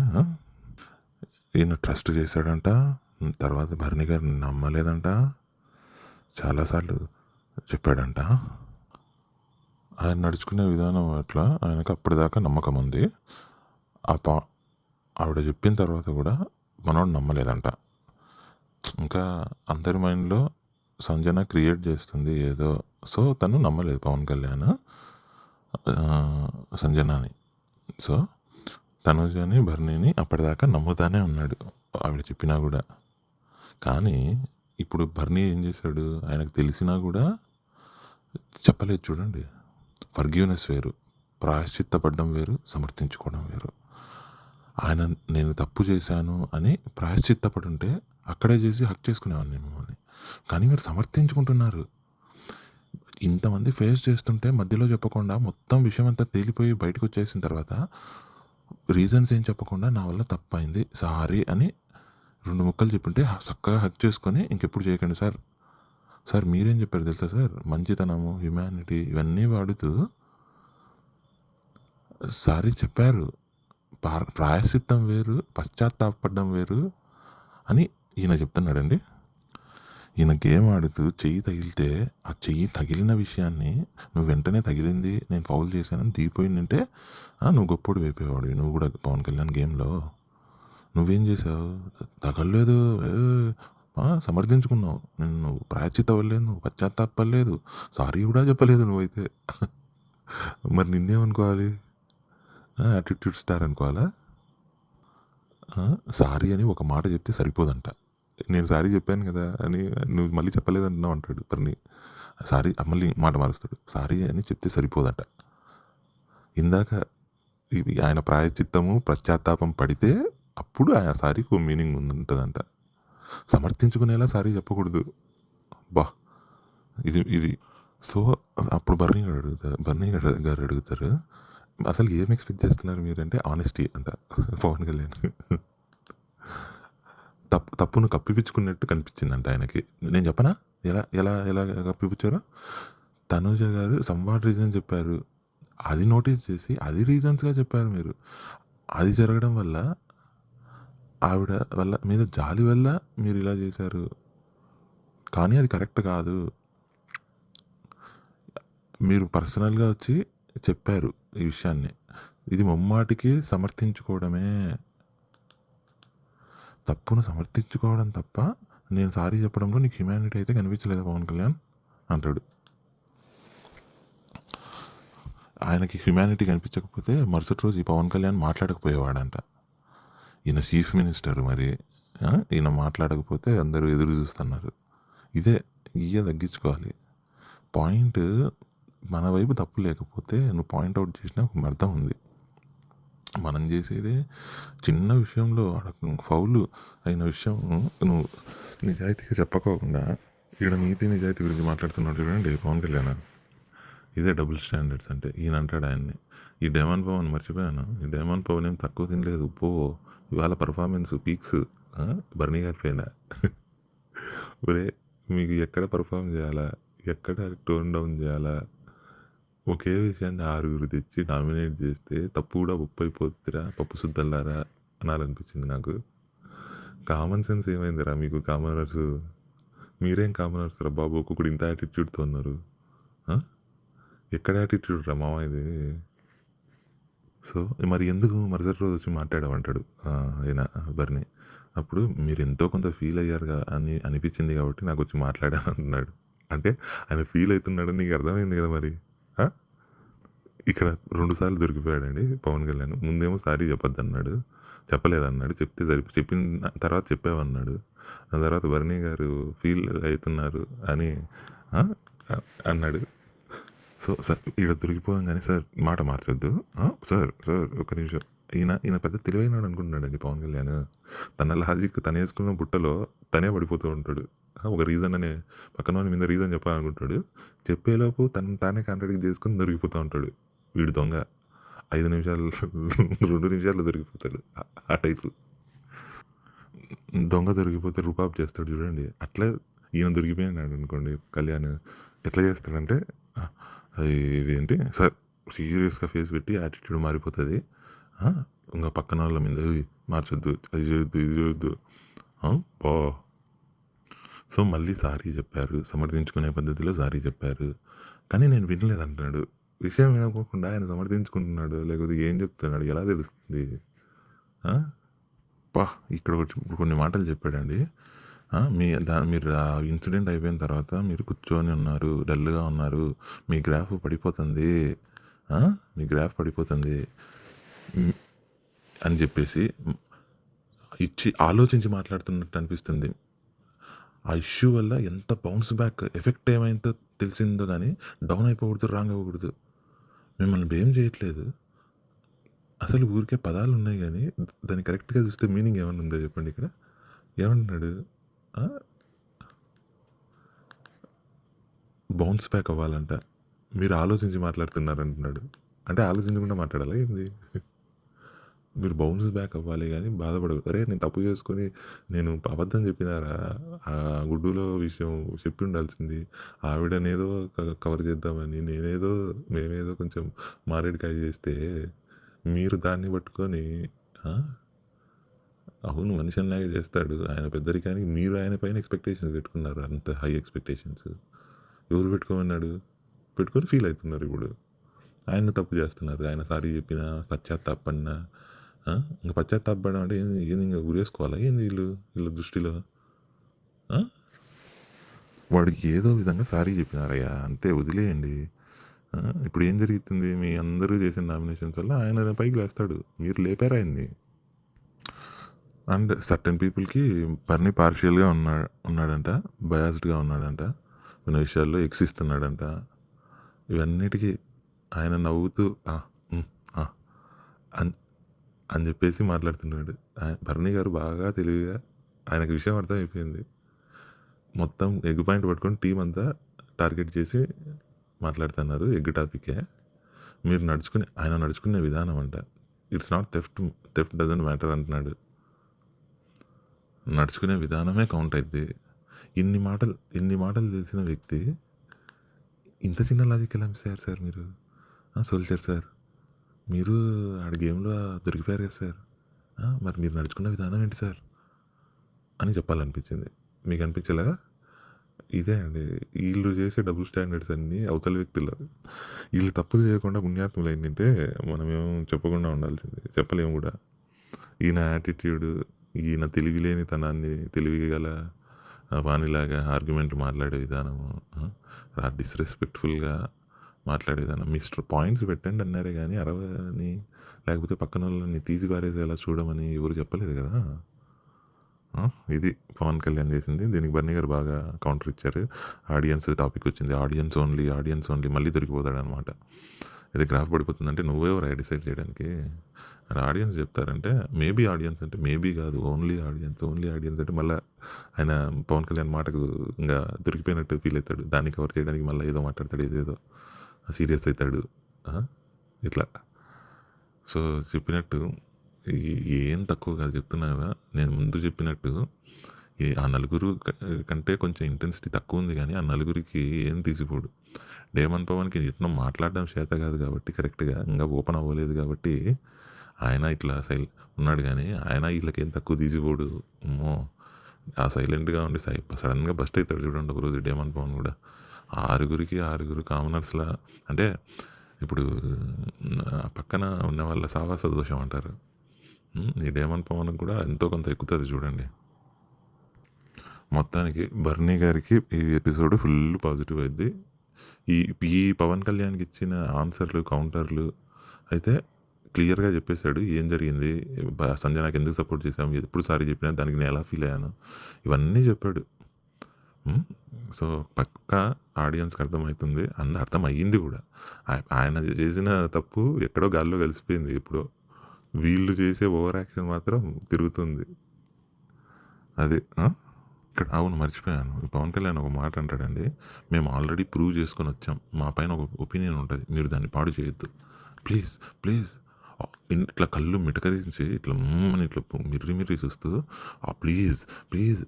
ఈయన ట్రస్ట్ చేశాడంట, తర్వాత బర్నీ గారిని నమ్మలేదంట, చాలాసార్లు చెప్పాడంట. ఆయన నడుచుకునే విధానం అట్లా ఆయనకు అప్పటిదాకా నమ్మకం ఉంది. ఆవిడ చెప్పిన తర్వాత కూడా మనోడు నమ్మలేదంట. ఇంకా అందరి మైండ్లో సంజన క్రియేట్ చేస్తుంది ఏదో, సో తను నమ్మలేదు పవన్ కళ్యాణ్ సంజనాని. సో తనుజని బర్నీని అప్పటిదాకా నమ్ముతానే ఉన్నాడు ఆవిడ చెప్పినా కూడా. కానీ ఇప్పుడు బర్నీ ఏం చేశాడు, ఆయనకు తెలిసినా కూడా చెప్పలేదు. చూడండి, ఫర్గివ్నెస్ వేరు, ప్రాయశ్చిత్తపడడం వేరు, సమర్థించుకోవడం వేరు. ఆయన నేను తప్పు చేశాను అని ప్రాయశ్చిత్తపడి ఉంటే అక్కడే చేసి హక్ చేసుకునేవాడిని మిమ్మల్ని. కానీ మీరు సమర్థించుకుంటున్నారు. ఇంతమంది ఫేస్ చేస్తుంటే మధ్యలో చెప్పకుండా మొత్తం విషయం అంతా తేలిపోయి బయటకు వచ్చేసిన తర్వాత రీజన్స్ ఏం చెప్పకుండా నా వల్ల తప్పైంది సారీ అని 2 ముక్కలు చెప్పుంటే చక్కగా హక్ చేసుకొని ఇంకెప్పుడు చేయకండి సార్. సార్ మీరేం చెప్పారు తెలుసా సార్, మంచితనము, హ్యుమానిటీ ఇవన్నీ వాడుతూ సారీ చెప్పారు. ప్రాయశ్చిత్తం వేరు, పశ్చాత్తాపడడం వేరు అని ఈయన చెప్తున్నాడండి. ఈయన గేమ్ ఆడుతూ చెయ్యి తగిలితే ఆ చెయ్యి తగిలిన విషయాన్ని నువ్వు వెంటనే తగిలింది నేను ఫౌల్ చేశానని దిగిపోయిందంటే నువ్వు గొప్పోడు అయిపోయేవాడు. నువ్వు కూడా పవన్ కళ్యాణ్ గేమ్లో నువ్వేం చేసావు, తగలలేదు, సమర్థించుకున్నావు. నువ్వు ప్రాయశ్చిత్తం అవ్వలేదు, నువ్వు పశ్చాత్తాపలేదు, సారీ కూడా చెప్పలేదు నువ్వైతే. మరి నిన్నేమనుకోవాలి, యాటిట్యూడ్ స్టార్ అనుకోవాలా? సారీ అని ఒక మాట చెప్తే సరిపోదంట. నేను సారీ చెప్పాను కదా అని నువ్వు మళ్ళీ చెప్పలేదంటున్నావు అంటాడు బర్నీ. సారీ మళ్ళీ మాట మారుస్తాడు, సారీ అని చెప్తే సరిపోదంట. ఇందాక ఆయన ప్రాయశ్చిత్తము పశ్చాత్తాపం పడితే అప్పుడు ఆ సారీకి ఒక మీనింగ్ ఉంటుందంట. సమర్థించుకునేలా సారీ చెప్పకూడదు. బా ఇది సో, అప్పుడు బర్నీ గారు అడుగుతారు, "అసలు ఏం ఎక్స్‌పెక్ట్ చేస్తున్నారు మీరంటే?" ఆనెస్టీ అంట పవన్ కళ్యాణ్. తప్పును కప్పిపుచ్చుకున్నట్టు కనిపించిందంట ఆయనకి. నేను చెప్పనా? ఎలా ఎలా ఎలా కప్పిపుచ్చారో? తనూజ గారు సమ్ వాట్ రీజన్ చెప్పారు. అది నోటీస్ చేసి, అది రీజన్స్‌గా చెప్పారు మీరు. అది జరగడం వల్ల, ఆవిడ వల్ల మీద జాలి వల్ల మీరిలా చేశారు. కానీ అది కరెక్ట్ కాదు. మీరు పర్సనల్‌గా వచ్చి చెప్పారు ఈ విషయాన్ని. ఇది ముమ్మాటికి సమర్థించుకోవడమే. తప్పును సమర్థించుకోవడం తప్ప, నేను సారీ చెప్పడంలో నీకు హ్యుమానిటీ అయితే కనిపించలేదా పవన్ కళ్యాణ్ అంటాడు. ఆయనకి హ్యుమానిటీ కనిపించకపోతే మరుసటి రోజు ఈ పవన్ కళ్యాణ్ మాట్లాడకపోయేవాడంట. ఈయన చీఫ్ మినిస్టర్ మరి. ఈయన మాట్లాడకపోతే అందరూ ఎదురు చూస్తున్నారు. ఇయ్య తగ్గించుకోవాలి. పాయింట్ మన వైపు తప్పు లేకపోతే నువ్వు పాయింట్అవుట్ చేసినా ఒక అర్థం ఉంది. మనం చేసేదే చిన్న విషయంలో ఫౌలు అయిన విషయం నువ్వు నిజాయితీగా చెప్పకోకుండా ఇక్కడ నీతి నిజాయితీ గురించి మాట్లాడుతున్నాడు చూడండి పవన్ కళ్యాణ్. ఇదే డబుల్ స్టాండర్డ్స్ అంటే. ఈయన అంటాడు ఆయన్ని, ఈ డేమన్ పవన్ మర్చిపోయాను, ఈ డేమన్ పవన్ ఏం తక్కువ తినలేదు పో, ఇవాళ పర్ఫార్మెన్స్ పీక్స్ బర్నీ గారి పైన. ఒరే మీకు ఎక్కడ పర్ఫామ్ చేయాలా, ఎక్కడ టోన్ డౌన్ చేయాలా, ఒకే విషయాన్ని 6 తెచ్చి డామినేట్ చేస్తే తప్పు కూడా ఉప్పు అయిపోతుందిరా పప్పు శుద్ధల్లారా అనాలనిపించింది నాకు. కామన్ సెన్స్ ఏమైందిరా మీకు కామనర్స్? మీరేం కామనర్స్ రా బాబు, ఒక్కొక్కడు ఇంత యాటిట్యూడ్తో ఉన్నారు. ఎక్కడ యాటిట్యూడ్ రా మామ ఇది? సో మరి ఎందుకు మరుసటి రోజు వచ్చి మాట్లాడమంటాడు ఆయన బర్ని. అప్పుడు మీరు ఎంతో కొంత ఫీల్ అయ్యారు అని అనిపించింది కాబట్టి నాకు వచ్చి మాట్లాడాను అంటున్నాడు. అంటే ఆయన ఫీల్ అవుతున్నాడని నీకు అర్థమైంది కదా మరి. ఇక్కడ 2 సార్లు దొరికిపోయాడండి పవన్ కళ్యాణ్. ముందేమో సారీ చెప్పొద్దన్నాడు, చెప్పలేదన్నాడు, చెప్పిన తర్వాత చెప్పావన్నాడు. దాని తర్వాత బర్నీ గారు ఫీల్ అవుతున్నారు అని అన్నాడు. సో సార్ ఇక్కడ దొరికిపోగానే, సార్ మాట మార్చొద్దు సార్, ఒక నిమిషం. ఈయన పెద్ద తెలివైనాడు అనుకుంటున్నాడండి పవన్ కళ్యాణ్. తన లాజిక్ తను వేసుకున్న బుట్టలో తనే పడిపోతూ ఉంటాడు. ఒక రీజన్ అనే పక్కన మీద రీజన్ చెప్పాలనుకుంటాడు, చెప్పేలోపు తానే కాంట్రాక్ట్ చేసుకుని దొరికిపోతూ ఉంటాడు. వీడు దొంగ 5 నిమిషాలు 2 నిమిషాల్లో దొరికిపోతాడు. ఆ టైపు దొంగ దొరికిపోతే రూపాబ్ చేస్తాడు చూడండి. అట్లా ఈయన దొరికిపోయినాడు అనుకోండి కళ్యాణ్. ఎట్లా చేస్తాడంటే, ఇది ఏంటి సార్ సీరియస్గా ఫేస్ పెట్టి యాటిట్యూడ్ మారిపోతుంది. ఇంకా పక్కన వాళ్ళ మీద మార్చొద్దు, అది చేయొద్దు, ఇది చేయొద్దు బా. సో మళ్ళీ సారీ చెప్పారు, సమర్థించుకునే పద్ధతిలో సారీ చెప్పారు. కానీ నేను వినలేదు అంటున్నాడు. విషయం వినకోకుండా ఆయన సమర్థించుకుంటున్నాడు, లేకపోతే ఏం చెప్తున్నాడు ఎలా తెలుస్తుంది? ఇక్కడ కొన్ని మాటలు చెప్పాడండి. మీరు ఆ ఇన్సిడెంట్ అయిపోయిన తర్వాత మీరు కూర్చొని ఉన్నారు, డల్గా ఉన్నారు, మీ గ్రాఫ్ పడిపోతుంది, మీ గ్రాఫ్ పడిపోతుంది అని చెప్పేసి ఆలోచించి మాట్లాడుతున్నట్టు అనిపిస్తుంది. ఆ ఇష్యూ వల్ల ఎంత బౌన్స్ బ్యాక్ ఎఫెక్ట్ ఏమైందో తెలిసిందో కానీ డౌన్ అయిపోకూడదు, రాంగ్ అవ్వకూడదు. మిమ్మల్ని ఏం చేయట్లేదు, అసలు ఊరికే పదాలు ఉన్నాయి కానీ దాన్ని కరెక్ట్గా చూస్తే మీనింగ్ ఏమన్నా ఉందో చెప్పండి. ఇక్కడ ఏమంటున్నాడు, బౌన్స్ బ్యాక్ అవ్వాలంట, మీరు ఆలోచించి మాట్లాడుతున్నారంటున్నాడు. అంటే ఆలోచించకుండా మాట్లాడాలా ఏంది? మీరు బౌన్స్ బ్యాక్ అవ్వాలి కానీ బాధపడదు. అరే నేను తప్పు చేసుకొని నేను అబద్ధం చెప్పినారా, ఆ గుడ్డులో విషయం చెప్పి ఉండాల్సింది, ఆవిడనేదో కవర్ చేద్దామని మేమేదో కొంచెం మారేడుకాయ చేస్తే మీరు దాన్ని పట్టుకొని అవును మనిషిలాగే చేస్తాడు ఆయన పెద్దరికానికి, మీరు ఆయన పైన ఎక్స్పెక్టేషన్స్ పెట్టుకున్నారు, అంత హై ఎక్స్పెక్టేషన్స్. ఎవరు పెట్టుకోమన్నాడు? పెట్టుకొని ఫీల్ అవుతున్నారు ఇప్పుడు. ఆయన తప్పు చేస్తున్నారు, ఆయన సారీ చెప్పినా పశ్చాత్తాపడినా. ఇంకా పశ్చాత్తాపడడం అంటే ఏంది ఇంకా ఉరేసుకోవాలా ఏంది వీళ్ళ దృష్టిలో? వాడికి ఏదో విధంగా సారీ చెప్పినారయ్యా, అంతే, వదిలేయండి. ఇప్పుడు ఏం జరుగుతుంది, మీ అందరూ చేసిన నామినేషన్స్ వల్ల ఆయన పైకి లేస్తాడు, మీరు లేపారు ఆయన్ని. అండ్ సర్టెన్ పీపుల్కి బర్నీ పార్షియల్గా ఉన్నాడంట, బయాస్డ్గా ఉన్నాడంట, కొన్ని విషయాల్లో ఎక్సిస్తున్నాడంట. ఇవన్నిటికీ ఆయన నవ్వుతూ అని చెప్పేసి మాట్లాడుతున్నాడు. బర్నీ గారు బాగా తెలివిగా, ఆయనకు విషయం అర్థమైపోయింది. మొత్తం ఎగ్ పాయింట్ పట్టుకొని టీం అంతా టార్గెట్ చేసి మాట్లాడుతున్నారు ఎగ్ టాపికే. మీరు ఆయన నడుచుకునే విధానం అంట. It's not theft doesn't matter అంటున్నాడు. నడుచుకునే విధానమే కౌంట్ అయిద్ది. ఇన్ని మాటలు తెలిసిన వ్యక్తి ఇంత చిన్న లాజిక్ ఎలా మిస్ అయ్యారు సార్ మీరు? సోల్జర్ సార్, మీరు ఆడ గేమ్‌లో దొరికిపోయారు కదా సార్! మరి మీరు నడుచుకున్న విధానం ఏంటి సార్? అని చెప్పాలనిపించింది. మీకు అనిపించలేదా? ఇదే అండి. ఈళ్ళు చేసే డబుల్ స్టాండర్డ్స్ అన్నీ అవతల వ్యక్తులు. ఈళ్ళు తప్పులు చేయకుండా పుణ్యాత్ములు అయ్యుంటే మనమేం చెప్పకుండా ఉండాల్సింది. చెప్పలేము కూడా. ఈయన యాటిట్యూడ్, ఈయన తెలివిలేనితనాన్ని తెలివిగల వానిలాగా ఆర్గ్యుమెంట్ మాట్లాడే విధానము, డిస్‌రెస్పెక్ట్‌ఫుల్‌గా మాట్లాడే విధానం. మిస్టర్ పాయింట్స్ పెట్టండి అన్నారే గానీ అరవని లేకపోతే పక్కనోళ్ళని తీసి పారేసేలా చూడమని ఎవరు చెప్పలేదు కదా! ఇది పవన్ కళ్యాణ్ చేసింది. దీనికి బన్నీ గారు బాగా కౌంటర్ ఇచ్చారు. ఆడియన్స్ టాపిక్ వచ్చింది. ఆడియన్స్ ఓన్లీ మళ్ళీ దొరికిపోతాడనమాట. ఇది గ్రాఫ్ పడిపోతుందంటే నువ్వెవరా డిసైడ్ చేయడానికి? మరి ఆడియన్స్ చెప్తారంటే ఆడియన్స్ అంటే కాదు, ఓన్లీ ఆడియన్స్ అంటే మళ్ళీ ఆయన పవన్ కళ్యాణ్ మాటకు ఇంకా దొరికిపోయినట్టు ఫీల్ అవుతాడు. దాన్ని కవర్ చేయడానికి మళ్ళీ ఏదో మాట్లాడతాడు, ఏదేదో సీరియస్ అవుతాడు. ఇట్లా సో చెప్పినట్టు ఏం తక్కువ కాదు చెప్తున్నా కదా. నేను ముందు చెప్పినట్టు ఆ నలుగురు కంటే కొంచెం ఇంటెన్సిటీ తక్కువ ఉంది, కానీ ఆ నలుగురికి ఏం తీసిపోడు. డేమన్ పవన్కి ఎట్నో మాట్లాడడం చేత కాదు కాబట్టి కరెక్ట్గా ఇంకా ఓపెన్ అవ్వలేదు కాబట్టి ఆయన ఇట్లా ఉన్నాడు, కానీ ఆయన వీళ్ళకేం తక్కువ తీసిపోడు. అమ్మో, ఆ సైలెంట్గా ఉండి సడన్గా బస్ట్ అవుతాడు చూడండి ఒకరోజు డేమన్ పవన్ కూడా. ఆరుగురు కామనర్స్లా. అంటే ఇప్పుడు పక్కన ఉన్న వాళ్ళ సావాస దోషం అంటారు. ఈ డేమన్ పవన్ కూడా ఎంతో కొంత ఎక్కుతుంది చూడండి. మొత్తానికి బర్నీ గారికి ఈ ఎపిసోడ్ ఫుల్ పాజిటివ్ అయింది. ఈ పవన్ కళ్యాణ్కి ఇచ్చిన ఆన్సర్లు, కౌంటర్లు అయితే క్లియర్గా చెప్పేశాడు. ఏం జరిగింది, సంజనాకి ఎందుకు సపోర్ట్ చేశాము, ఎప్పుడు సారీ చెప్పినా దానికి నేను ఎలా ఫీల్ అయ్యాను, ఇవన్నీ చెప్పాడు. సో పక్కా ఆడియన్స్కి అర్థమవుతుంది, అర్థమయ్యింది కూడా. ఆయన చేసిన తప్పు ఎక్కడో గాల్లో కలిసిపోయింది. ఎప్పుడో వీళ్ళు చేసే ఓవర్ యాక్షన్ మాత్రం తిరుగుతుంది. అది ఇక్కడ అవును మర్చిపోయాను. పవన్ కళ్యాణ్ ఒక మాట అంటాడండి, మేము ఆల్రెడీ ప్రూవ్ చేసుకొని వచ్చాం, మా పైన ఒక ఒపీనియన్ ఉంటుంది, మీరు దాన్ని పాడు చేయొద్దు ప్లీజ్ ప్లీజ్. ఇట్లా కళ్ళు మిటకరించి ఇట్లా అని ఇట్లా మిర్రి చూస్తూ ప్లీజ్ ప్లీజ్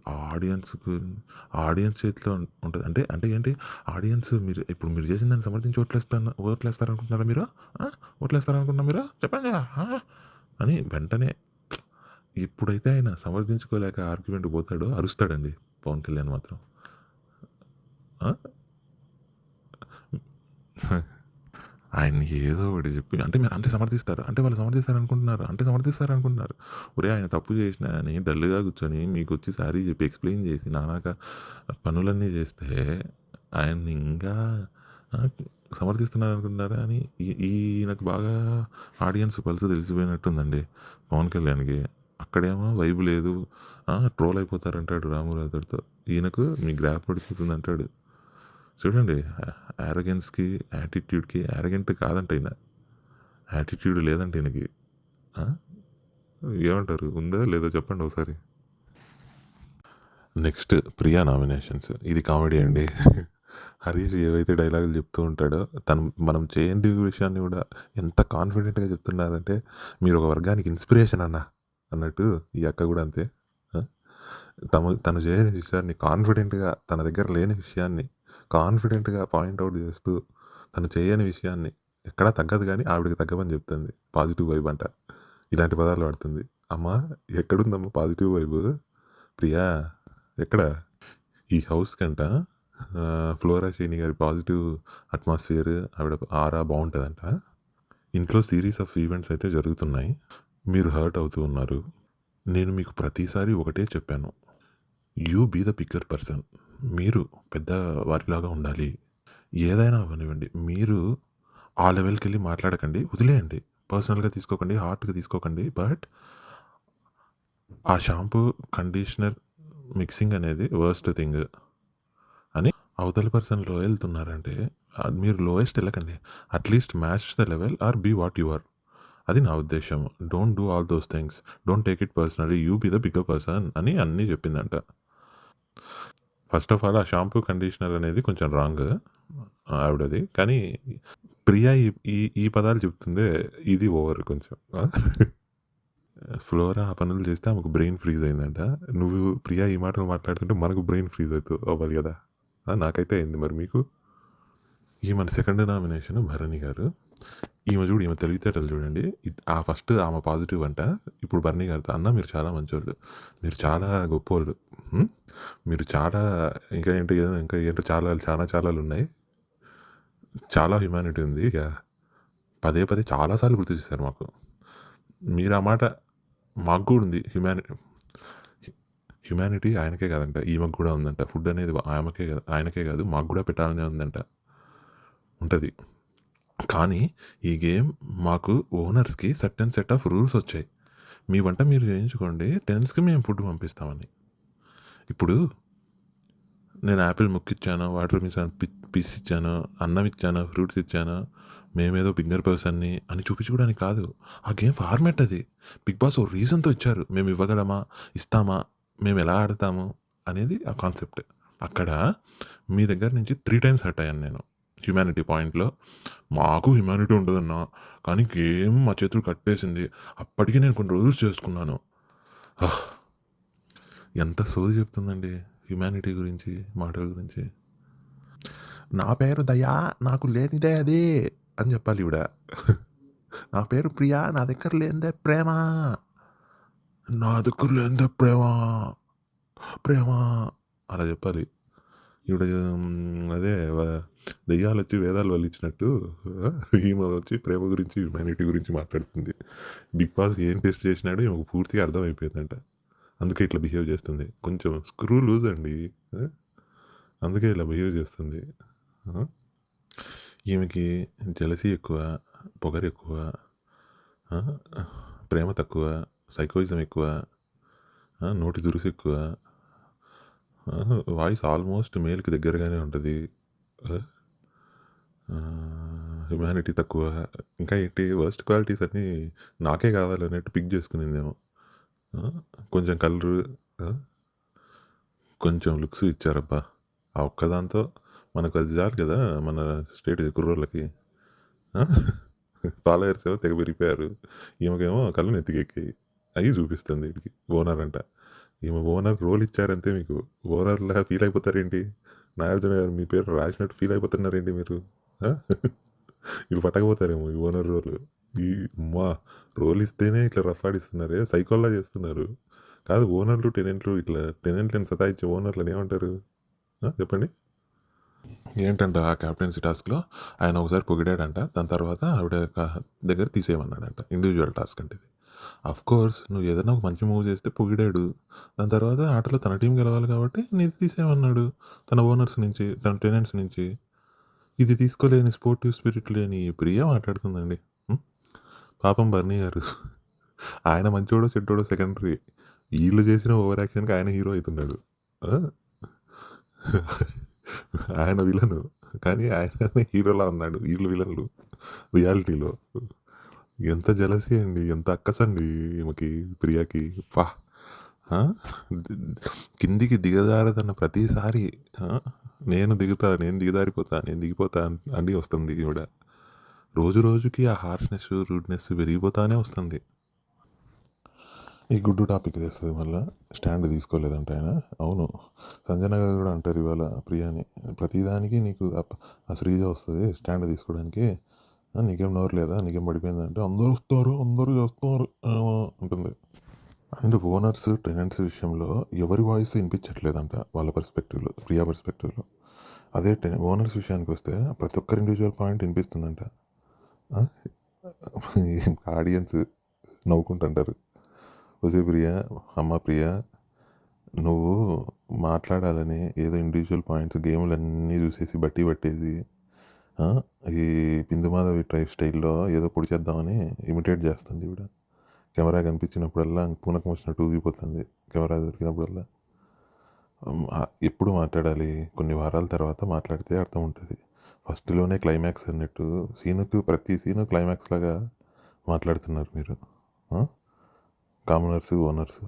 ఆడియన్స్ చేతిలో ఉంటుంది. అంటే ఏంటి, ఆడియన్స్ ఇప్పుడు మీరు చేసిన దాన్ని సమర్థించి ఓట్లేస్తారనుకుంటున్నారా మీరు? ఓట్లేస్తారనుకుంటున్నా మీరు చెప్పండి అని వెంటనే ఎప్పుడైతే ఆయన సమర్థించుకోలేక ఆర్గ్యుమెంట్ పోతాడో అరుస్తాడండి పవన్ కళ్యాణ్ మాత్రం. ఆయన్ని ఏదో ఒకటి చెప్పి అంటే మీరు సమర్థిస్తారు, వాళ్ళు సమర్థిస్తారనుకుంటున్నారు. ఒరే, ఆయన తప్పు చేసినా అని డల్గా కూర్చొని మీకు వచ్చి సారీ చెప్పి ఎక్స్ప్లెయిన్ చేసి నానాక పనులన్నీ చేస్తే ఆయన్ని ఇంకా సమర్థిస్తున్నారు అనుకుంటున్నారా అని ఈయనకు బాగా ఆడియన్స్ పలుసు తెలిసిపోయినట్టుందండి పవన్ కళ్యాణ్కి. అక్కడేమో వైబు లేదు, ట్రోల్ అయిపోతారంటాడు రామురాథుడితో, ఈయనకు మీ గ్రాఫ్ పడిపోతుంది అంటాడు. చూడండి, యారగెన్స్కి యాటిట్యూడ్కి యారగెంట్ కాదంట ఈయన, యాటిట్యూడ్ లేదంట ఈయనకి. ఏమంటారు, ఉందా లేదో చెప్పండి ఒకసారి. Next Priya nominations. ఇది కామెడీ అండి. హరీష్ ఏవైతే డైలాగులు చెప్తూ ఉంటాడో మనం చేయని విషయాన్ని కూడా ఎంత కాన్ఫిడెంట్గా చెప్తున్నారంటే మీరు ఒక వర్గానికి ఇన్స్పిరేషన్ అన్నట్టు ఈ అక్క కూడా అంతే. తను చేయని విషయాన్ని కాన్ఫిడెంట్గా, తన దగ్గర లేని విషయాన్ని కాన్ఫిడెంట్గా పాయింట్అవుట్ చేస్తూ, తను చేయని విషయాన్ని ఎక్కడా తగ్గదు కానీ ఆవిడకి తగ్గమని చెప్తుంది. పాజిటివ్ వైబ్ అంట, ఇలాంటి పదాలు వాడుతుంది. అమ్మా ఎక్కడుందమ్మా పాజిటివ్ వైబ్? ప్రియా ఎక్కడ? ఈ హౌస్ కంట ఫ్లోరా షైని గారి పాజిటివ్ అట్మాస్ఫియర్, ఆవిడ ఆరా బాగుంటుందంట. ఇంట్లో సిరీస్ ఆఫ్ ఈవెంట్స్ అయితే జరుగుతున్నాయి, మీరు హర్ట్ అవుతూ ఉన్నారు. నేను మీకు ప్రతిసారి ఒకటే చెప్పాను, you be the bigger person. మీరు పెద్ద వారిలాగా ఉండాలి. ఏదైనా అవనివ్వండి, మీరు ఆ లెవెల్కి వెళ్ళి మాట్లాడకండి, వదిలేయండి, పర్సనల్గా తీసుకోకండి, హార్ట్గా తీసుకోకండి. బట్ ఆ షాంపూ కండిషనర్ మిక్సింగ్ అనేది వర్స్ట్ థింగ్ అని అవతల పర్సన్ లో వెళ్తున్నారంటే మీరు లోయెస్ట్ వెళ్ళకండి, at least match the level or be what you are. అది నా ఉద్దేశం. Don't do all those things, don't take it personally, you be the bigger person అని అన్నీ చెప్పిందంట. ఫస్ట్ ఆఫ్ ఆల్ ఆ షాంపూ కండిషనర్ అనేది కొంచెం రాంగ్. ఆవిడది. కానీ ప్రియా ఈ ఈ ఈ పదాలు చెప్తుందే ఇది ఓవర్ కొంచెం. ఫ్లోరా ఆ పనులు చేస్తే ఆమెకు బ్రెయిన్ ఫ్రీజ్ అయిందంట. నువ్వు ప్రియా ఈ మాటలు మాట్లాడుతుంటే మనకు బ్రెయిన్ ఫ్రీజ్ అవ్వాలి గదా! నాకైతే అయింది. మరి మీకు? ఈమె సెకండ్ నామినేషన్ భరణి గారు. ఈమె చూడు ఈమె తెలివితేటలు చూడండి. ఫస్ట్ ఆమె పాజిటివ్ అంట. ఇప్పుడు భరణి గారితో అన్న మీరు చాలా మంచోళ్ళు. మీరు చాలా గొప్పోళ్ళు. మీరు చాలా ఇంకా ఏంటి ఇంకా ఏంటో చాలా చాలా చాలాలున్నాయి. చాలా హ్యుమానిటీ ఉంది. ఇక పదే పదే చాలా సార్లు గుర్తు చేశారు మాకు. మీరు ఆ మాట మాకు కూడా ఉంది. హ్యుమానిటీ ఆయనకే కాదంట. ఈమెకు కూడా ఉందంట. ఫుడ్ అనేది ఆయనకే కాదు మాకు కూడా పెట్టాలనే ఉందంట. ఉంటుంది. కానీ ఈ గేమ్ మాకు ఓనర్స్‌కి సర్టెన్ సెట్ ఆఫ్ రూల్స్ వచ్చాయి. మీ వంట మీరు చేయించుకోండి. టెనెంట్స్‌కి మేము ఫుడ్ పంపిస్తామని. ఇప్పుడు నేను యాపిల్ ముక్కిచ్చాను, వాటర్ మిలన్ పీస్ ఇచ్చాను, అన్నం ఇచ్చాను, ఫ్రూట్స్ ఇచ్చాను, మేమేదో బిగ్గర్ పర్సన్‌ని అని చూపించుకోవడానికి కాదు. ఆ గేమ్ ఫార్మాట్ అది. బిగ్ బాస్ ఓ రీజన్‌తో ఇచ్చారు. మేము ఇవ్వగలమా? ఇస్తామా? మేము ఎలా ఆడతాము? అనేది ఆ కాన్సెప్ట్. అక్కడ మీ దగ్గర నుంచి 3 టైమ్స్ హర్ట్ అయ్యాను నేను. హ్యుమానిటీ పాయింట్‌లో. మాకు హ్యుమానిటీ ఉండదన్నా, కానీ గేమ్ మా చేతులు కట్టేసింది. అప్పటికి నేను కొన్ని రూల్స్ చేసుకున్నాను. ఎంత సోది చెప్తుందండి హ్యుమానిటీ గురించి, మాటల గురించి. నా పేరు దయా, నాకు లేనిదే అది అని చెప్పాలి ఈవిడ. నా పేరు ప్రియా, నా దగ్గర లేనిదే ప్రేమ. నా దగ్గర లేనిదే ప్రేమ, ప్రేమ అలా చెప్పాలి. ఈవిడ అదే దెయ్యాలు వచ్చి వేదాలు వల్లించినట్టు ఈమె వచ్చి ప్రేమ గురించి హ్యుమానిటీ గురించి మాట్లాడుతుంది. బిగ్ బాస్ ఏం టెస్ట్ చేసినాడో ఈమెకు పూర్తిగా అర్థమైపోయిందంట. అందుకే ఇట్లా బిహేవ్ చేస్తుంది. కొంచెం స్క్రూ లూజ్ అండి. అందుకే ఇలా బిహేవ్ చేస్తుంది. ఈమెకి జెలసీ ఎక్కువ, పొగరు ఎక్కువ, ప్రేమ తక్కువ, సైకోయిజం ఎక్కువ, నోటి దురుసు ఎక్కువ, వాయిస్ ఆల్మోస్ట్ మేల్కి దగ్గరగానే ఉంటుంది. హ్యుమానిటీ తక్కువ. ఇంకా ఏంటి వర్స్ట్ క్వాలిటీస్ అన్నీ నాకే కావాలన్నట్టు పిక్ చేసుకునిందేమో. కొంచెం కలరు, కొంచెం లుక్స్ ఇచ్చారబ్బా. ఆ ఒక్కదాంతో మనకు అది చాలు కదా మన స్టేట్ కుర్రోళ్ళకి. ఫాలోయర్స్ ఏమో తెగ పెరిగిపోయారు. ఈమెకేమో కళ్ళు నెత్తికెక్కాయి. అవి చూపిస్తుంది వీడికి. ఓనర్ అంట. ఈమె ఓనర్ రోల్ ఇచ్చారంతే మీకు. ఓనర్లా ఫీల్ అయిపోతారేంటి? నాగార్జున గారు మీ పేరు రాసినట్టు ఫీల్ అయిపోతున్నారేంటి మీరు? వీళ్ళు పట్టకపోతారేమో ఈ ఓనర్ రోల్. ఈ మా రోల్ ఇస్తేనే ఇట్లా రఫ్ ఆడిస్తున్నారే, సైకోల్లా చేస్తున్నారు. కాదు ఓనర్లు టెనెంట్లు ఇట్లా టెనెంట్లను సతాయించే ఓనర్లను ఏమంటారు చెప్పండి? ఏంటంట ఆ క్యాప్టెన్సీ టాస్క్లో ఆయన ఒకసారి పొగిడాడంట. దాని తర్వాత ఆవిడ దగ్గర తీసేయమన్నాడంట. ఇండివిజువల్ టాస్క్ అంటే ఇది. కోర్స్ నువ్వు ఏదైనా ఒక మంచి మూవ్ చేస్తే పొగిడాడు. దాని తర్వాత ఆటలో తన టీం గెలవాలి కాబట్టి నీది తీసేయమన్నాడు. తన ఓనర్స్ నుంచి, తన టెనెంట్స్ నుంచి. ఇది తీసుకోలేని స్పోర్టివ్ స్పిరిట్ లేని ప్రియ మాట్లాడుతుందండి. పాపం బర్నీ గారు. ఆయన మంచోడో చెడ్డోడో సెకండరీ. వీళ్ళు చేసిన ఓవర్ యాక్షన్కి ఆయన హీరో అవుతున్నాడు. ఆయన విలను, కానీ ఆయన హీరోలా ఉన్నాడు. వీళ్ళు విలన్లు రియాలిటీలో. ఎంత జలసీ అండి, ఎంత అక్కసండి ఈమెకి, ప్రియాకి. పా కిందికి దిగజారదన్న ప్రతిసారి నేను దిగజారిపోతా, నేను దిగిపోతా అని వస్తుంది ఈవిడ. రోజు రోజుకి ఆ హార్ష్నెస్, రూడ్నెస్ పెరిగిపోతానే వస్తుంది. ఈ గుడ్డు టాపిక్ తెస్తుంది మళ్ళీ. స్టాండ్ తీసుకోలేదంట ఆయన. అవును, సంజన గారు కూడా అంటారు ఇవాళ ప్రియాని. ప్రతిదానికి నీకు ఆ శ్రీజ వస్తుంది స్టాండ్ తీసుకోవడానికి. నీకేం నోరు లేదా, నీకేం పడిపోయిందంటే అందరూ వస్తారు, అందరూ చేస్తారు ఉంటుంది. అండ్ ఓనర్స్, టెనెంట్స్ విషయంలో ఎవరి వాయిస్ వినిపించట్లేదంట వాళ్ళ పర్స్పెక్టివ్లో, ప్రియా పర్స్పెక్టివ్లో. అదే ఓనర్స్ విషయానికి వస్తే ప్రతి ఒక్కరి ఇండివిజువల్ పాయింట్ వినిపిస్తుందంట. ఆడియన్స్ నవ్వుకుంటుంటారు. వసే ప్రియా, అమ్మ ప్రియా, నువ్వు మాట్లాడాలని ఏదో ఇండివిజువల్ పాయింట్స్ గేములన్నీ చూసేసి బట్టి పట్టేసి ఈ బిందుమాధవి ట్రైబ్ స్టైల్లో ఏదో పొడి చేద్దామని ఇమిటేట్ చేస్తుంది ఇవిడ. కెమెరా కనిపించినప్పుడల్లా పూనకం వచ్చినట్టు ఊగిపోతుంది. కెమెరా దొరికినప్పుడల్లా ఎప్పుడు మాట్లాడాలి, కొన్ని వారాల తర్వాత మాట్లాడితే అర్థం ఉంటుంది. ఫస్ట్లోనే క్లైమాక్స్ అన్నట్టు ప్రతి సీను క్లైమాక్స్ లాగా మాట్లాడుతున్నారు మీరు. కామనర్స్, ఓనర్స్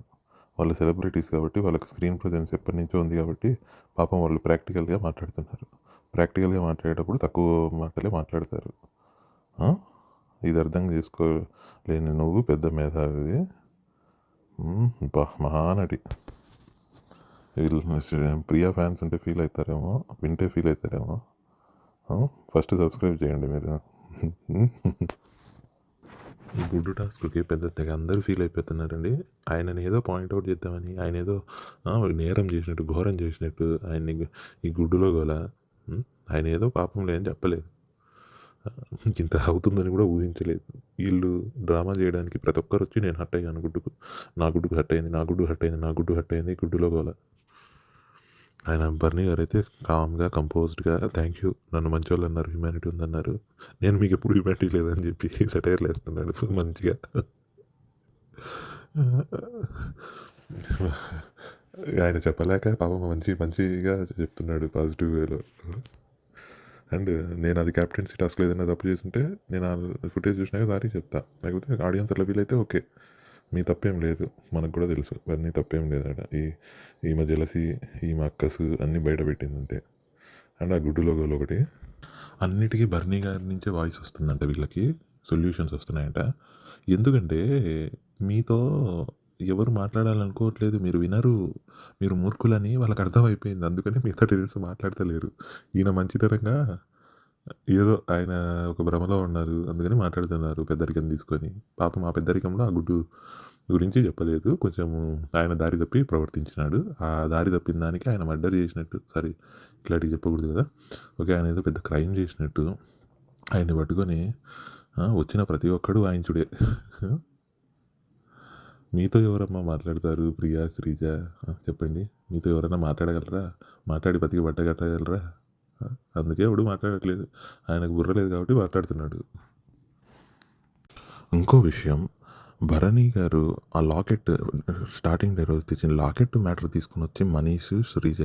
వాళ్ళు సెలబ్రిటీస్ కాబట్టి వాళ్ళకి స్క్రీన్ ప్రజెన్స్ ఎప్పటి నుంచో ఉంది కాబట్టి పాపం వాళ్ళు ప్రాక్టికల్గా మాట్లాడుతున్నారు. ప్రాక్టికల్గా మాట్లాడేటప్పుడు తక్కువ మాటలే మాట్లాడతారు. ఇది అర్థం చేసుకోలేని నువ్వు పెద్ద మేధావివి. మహానటి. వీళ్ళు ప్రియా ఫ్యాన్స్ ఉంటే ఫీల్ అవుతారేమో, వింటే ఫీల్ అవుతారేమో. ఫస్ట్ సబ్స్క్రైబ్ చేయండి మీరు. ఈ గుడ్డు టాస్క్కి పెద్ద తెగ అందరూ ఫీల్ అయిపోతున్నారండి. ఆయనని ఏదో పాయింట్అవుట్ చేద్దామని, ఆయన ఏదో నేరం చేసినట్టు, ఘోరం చేసినట్టు ఆయన్ని ఈ గుడ్డులో గోల. ఆయన ఏదో పాపం లేదని చెప్పలేదు, ఇంత అవుతుందని కూడా ఊహించలేదు. వీళ్ళు డ్రామా చేయడానికి ప్రతి ఒక్కరు వచ్చి నేను హట్ అయ్యాను గుడ్డుకు, నా గుడ్డుకు హట్ అయింది, నా గుడ్డు హట్ అయింది, నా గుడ్డు హట్ అయింది, గుడ్డులో గోల. ఆయన బర్నీ గారు అయితే కామ్గా కంపోజ్డ్గా థ్యాంక్ యూ, నన్ను మంచోళ్ళు అన్నారు, హ్యుమానిటీ ఉందన్నారు, నేను మీకు ఎప్పుడు హ్యుమానిటీ లేదని చెప్పి సెటైర్లు వేస్తున్నాడు మంచిగా. ఆయన చెప్పలేక పాపం మంచిగా చెప్తున్నాడు పాజిటివ్ వేలో. అండ్ నేను అది క్యాప్టెన్సీ టాస్క్లో ఏదైనా తప్పు చేస్తుంటే నేను ఆ ఫుటేజ్ చూసినాక సారీ చెప్తా, లేకపోతే ఆడియన్స్ అట్లా ఫీల్ అయితే ఓకే, మీ తప్పేం లేదు, మనకు కూడా తెలుసు బర్నీ తప్పేం లేదట. ఈమె జెలసీ, ఈమె అక్కసు అన్నీ బయట పెట్టింది అంతే. అండ్ ఆ గుడ్డు లోగోలు ఒకటి, అన్నిటికీ బర్నీ గారి నుంచే వాయిస్ వస్తుందంట, వీళ్ళకి సొల్యూషన్స్ వస్తున్నాయంట. ఎందుకంటే మీతో ఎవరు మాట్లాడాలనుకోవట్లేదు, మీరు వినరు, మీరు మూర్ఖులని వాళ్ళకి అర్థమైపోయింది, అందుకని మిగతా టెరెంట్స్ మాట్లాడతలేరు. ఈయన మంచితనంగా ఏదో ఆయన ఒక భ్రమలో ఉన్నారు, అందుకని మాట్లాడుతున్నారు పెద్దరికం తీసుకొని. పాపం ఆ పెద్దరికంలో ఆ గుడ్డు గురించి చెప్పలేదు, కొంచెం ఆయన దారి తప్పి ప్రవర్తించినాడు. ఆ దారి తప్పిన దానికి ఆయన మర్డర్ చేసినట్టు, సారీ ఇట్లాంటివి చెప్పకూడదు కదా, ఓకే, ఆయన ఏదో పెద్ద క్రైమ్ చేసినట్టు ఆయన్ని పట్టుకొని వచ్చిన ప్రతి ఒక్కడు వాయించుడే. మీతో ఎవరమ్మా మాట్లాడతారు, ప్రియా, శ్రీజ, చెప్పండి, మీతో ఎవరైనా మాట్లాడగలరా, మాట్లాడి బతికి పట్టగట్టగలరా? అందుకే ఎవడు మాట్లాడట్లేదు, ఆయనకు బుర్ర లేదు కాబట్టి మాట్లాడుతున్నాడు. ఇంకో విషయం, భరణి గారు ఆ లాకెట్ స్టార్టింగ్ డే రోజు తెచ్చిన లాకెట్ మ్యాటర్ తీసుకుని వచ్చి మనీష్, శ్రీజ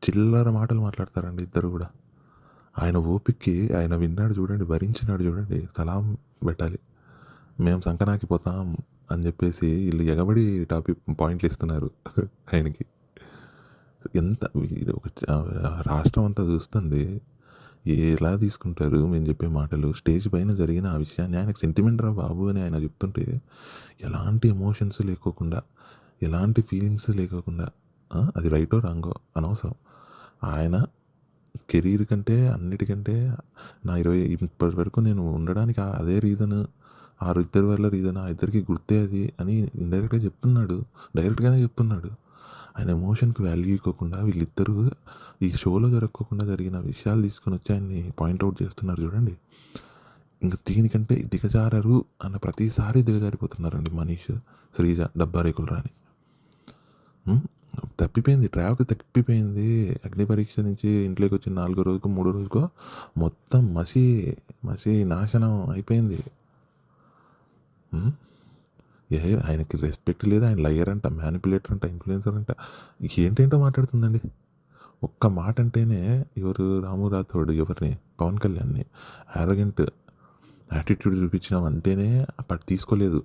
చిల్లర మాటలు మాట్లాడతారండి ఇద్దరు కూడా. ఆయన ఓపిక్కి ఆయన విన్నాడు చూడండి, భరించినాడు చూడండి, సలాం పెట్టాలి. మేము సంకనాకిపోతాం అని చెప్పేసి వీళ్ళు ఎగబడి టాపిక్ పాయింట్లు ఇస్తున్నారు ఆయనకి. ఎంత ఒక రాష్ట్రం అంతా చూస్తుంది, ఎలా తీసుకుంటారు మేము చెప్పే మాటలు. స్టేజ్ పైన జరిగిన ఆ విషయాన్ని ఆయనకు సెంటిమెంట్ రా బాబు అని ఆయన చెప్తుంటే ఎలాంటి ఎమోషన్స్ లేకోకుండా, ఎలాంటి ఫీలింగ్స్ లేకోకుండా, అది రైటో రాంగో అనవసరం. ఆయన కెరీర్ కంటే అన్నిటికంటే నా ఇప్పటి వరకు నేను ఉండడానికి అదే రీజన్, ఆ ఇద్దరి వల్ల రీజన్, ఆ ఇద్దరికి గుర్తే అది అని ఇండైరెక్ట్గా చెప్తున్నాడు, డైరెక్ట్గానే చెప్తున్నాడు. ఆయన ఎమోషన్కి వాల్యూ ఇవ్వకుండా వీళ్ళిద్దరూ ఈ షోలో జరగకుండా జరిగిన విషయాలు తీసుకొని వచ్చి ఆయన్ని పాయింట్అవుట్ చేస్తున్నారు చూడండి. ఇంకా దీనికంటే దిగజారరు అన్న ప్రతిసారి దిగజారిపోతున్నారండి మనీష్, శ్రీజ, డబ్బా రేకులు రాని. తప్పిపోయింది, ట్రాక్ తప్పిపోయింది. అగ్ని పరీక్ష నుంచి ఇంట్లోకి వచ్చిన 4వ రోజుకో 3వ రోజుకో మొత్తం మసి నాశనం అయిపోయింది. ఆయనకి రెస్పెక్ట్ లేదు, ఆయన లయర్ అంట, మ్యానిపులేటర్ అంట, ఇన్ఫ్లుయెన్సర్ అంట, ఏంటేంటో మాట్లాడుతుందండి. ఒక్క మాట అంటేనే ఎవరు రాము రాథోడ్ ఎవరిని, పవన్ కళ్యాణ్ని యారగెంట్ యాటిట్యూడ్ చూపించినామంటేనే అప్పటి తీసుకోలేదు,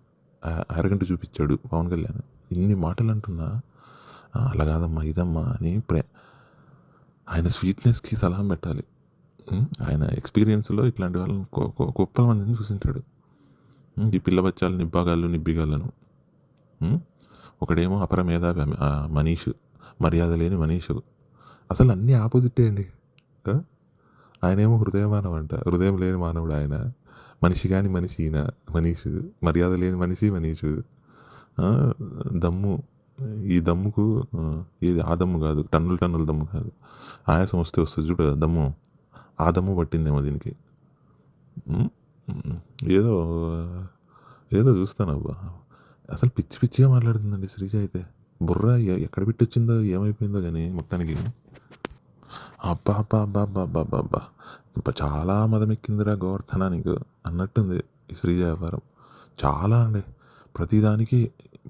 యారగెంట్ చూపించాడు పవన్ కళ్యాణ్. ఇన్ని మాటలు అంటున్నా అలా కాదమ్మా ఇదమ్మా అని ఆయన స్వీట్నెస్కి సలహా పెట్టాలి. ఆయన ఎక్స్పీరియన్స్లో ఇట్లాంటి వాళ్ళని గొప్ప మందిని చూసింటాడు. ఈ పిల్ల బచ్చాలు నిబ్బిగాళ్ళను. ఒకడేమో అపర మేధావి మనీష్, మర్యాద లేని మనీష్, అసలు అన్నీ ఆపోజిటే అండి. ఆయనేమో హృదయ మానవ అంట, హృదయం లేని మానవుడు ఆయన. మనిషి కాని మనిషి ఈయన మనీష్, మర్యాద లేని మనిషి మనీష్. దమ్ము, ఈ దమ్ముకు ఇది ఆ దమ్ము కాదు, టన్నుల దమ్ము కాదు, ఆయాసం వస్తే వస్తుంది చూడ దమ్ము, ఆ దమ్ము పట్టిందేమో దీనికి. ఏదో ఏదో చూస్తానబ్బా, అసలు పిచ్చిగా మాట్లాడుతుందండి శ్రీజ అయితే. బుర్ర ఎక్కడ పెట్టి వచ్చిందో ఏమైపోయిందో కానీ మొత్తానికి అబ్బా చాలా మదమెక్కిందిరా గోవర్ధన నీకు అన్నట్టుంది ఈ శ్రీజ వ్యవహారం. చాలా అండి, ప్రతిదానికి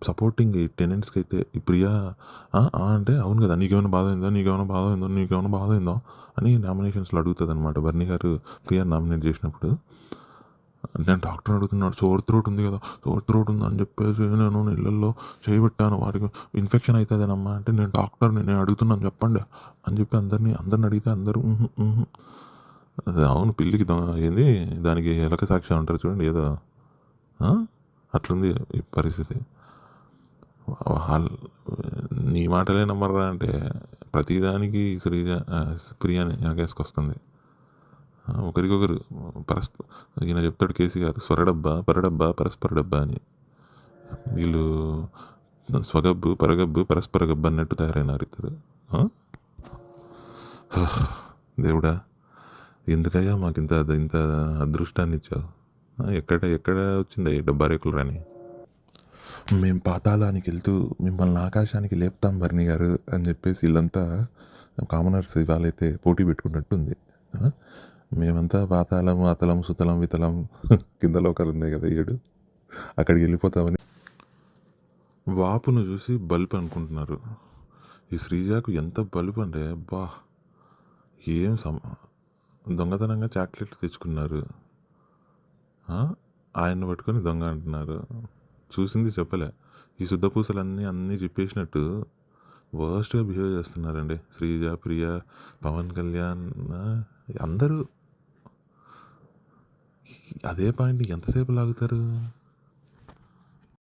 సపోర్టింగ్ ఈ టెనెంట్స్కి అయితే. ఈ ప్రియా అంటే అవును కదా, నీకేమైనా బాధ అయిందో అని నామినేషన్స్లో అడుగుతుంది అనమాట. బర్నీ గారు ప్రియా నామినేట్ చేసినప్పుడు నేను డాక్టర్ని అడుగుతున్నాడు, సోర్ త్రోట్ ఉంది కదా, సోర్ త్రోట్ ఉంది అని చెప్పేసి నేను నీళ్ళల్లో చేయబెట్టాను, వారికి ఇన్ఫెక్షన్ అవుతుందేనమ్మా అంటే, నేను డాక్టర్ని, నేను అడుగుతున్నాను చెప్పండి అని చెప్పి అందరిని అడిగితే అందరూ "ఉహు, ఉహు." అదే అవును, పిల్లికి ఏంది దానికి ఎలక సాక్షి అంటారు చూడండి, ఏదో ఆ? అట్లుంది ఈ పరిస్థితి. నీ మాటలే నమ్మరా అంటే ప్రతిదానికి ప్రియాని వెనకేసుకొస్తుంది. ఒకరికొకరు ఈయన చెప్తాడు కేసీఆర్, స్వరడబ్బా పరడబ్బా పరస్పర డబ్బా అని. వీళ్ళు స్వగబ్బు పరగబ్బు పరస్పర గబ్బు అన్నట్టు తయారైనారు ఇద్దరు. దేవుడా, ఎందుకయ్యా మాకు ఇంత అదృష్టాన్ని ఇచ్చావు? ఎక్కడ వచ్చింది డబ్బా రేకులు రాని? మేము పాతాళానికి వెళ్తూ మిమ్మల్ని ఆకాశానికి లేపుతాం బర్ని గారు అని చెప్పేసి వీళ్ళంతా కామనర్స్ ఇవాళైతే పోటీ పెట్టుకున్నట్టుంది. మేమంతా పాతాళం అతలం సుతలం వితలం కింద లోకాలు ఉన్నాయి కదా 7, అక్కడికి వెళ్ళిపోతామని వాపును చూసి బల్బ్ అనుకుంటున్నారు. ఈ శ్రీజాకు ఎంత బల్బ్ అంటే బా, ఏం దొంగతనంగా చాక్లెట్లు తెచ్చుకున్నారు, ఆయన్ని పట్టుకొని దొంగ అంటున్నారు. చూసింది చెప్పలే, ఈ శుద్ధపూసలన్నీ అన్నీ చెప్పేసినట్టు వర్స్ట్గా బిహేవ్ చేస్తున్నారండి శ్రీజ, ప్రియ, పవన్ కళ్యాణ్ అందరూ. అదే పాయింట్ని ఎంతసేపు లాగుతారు?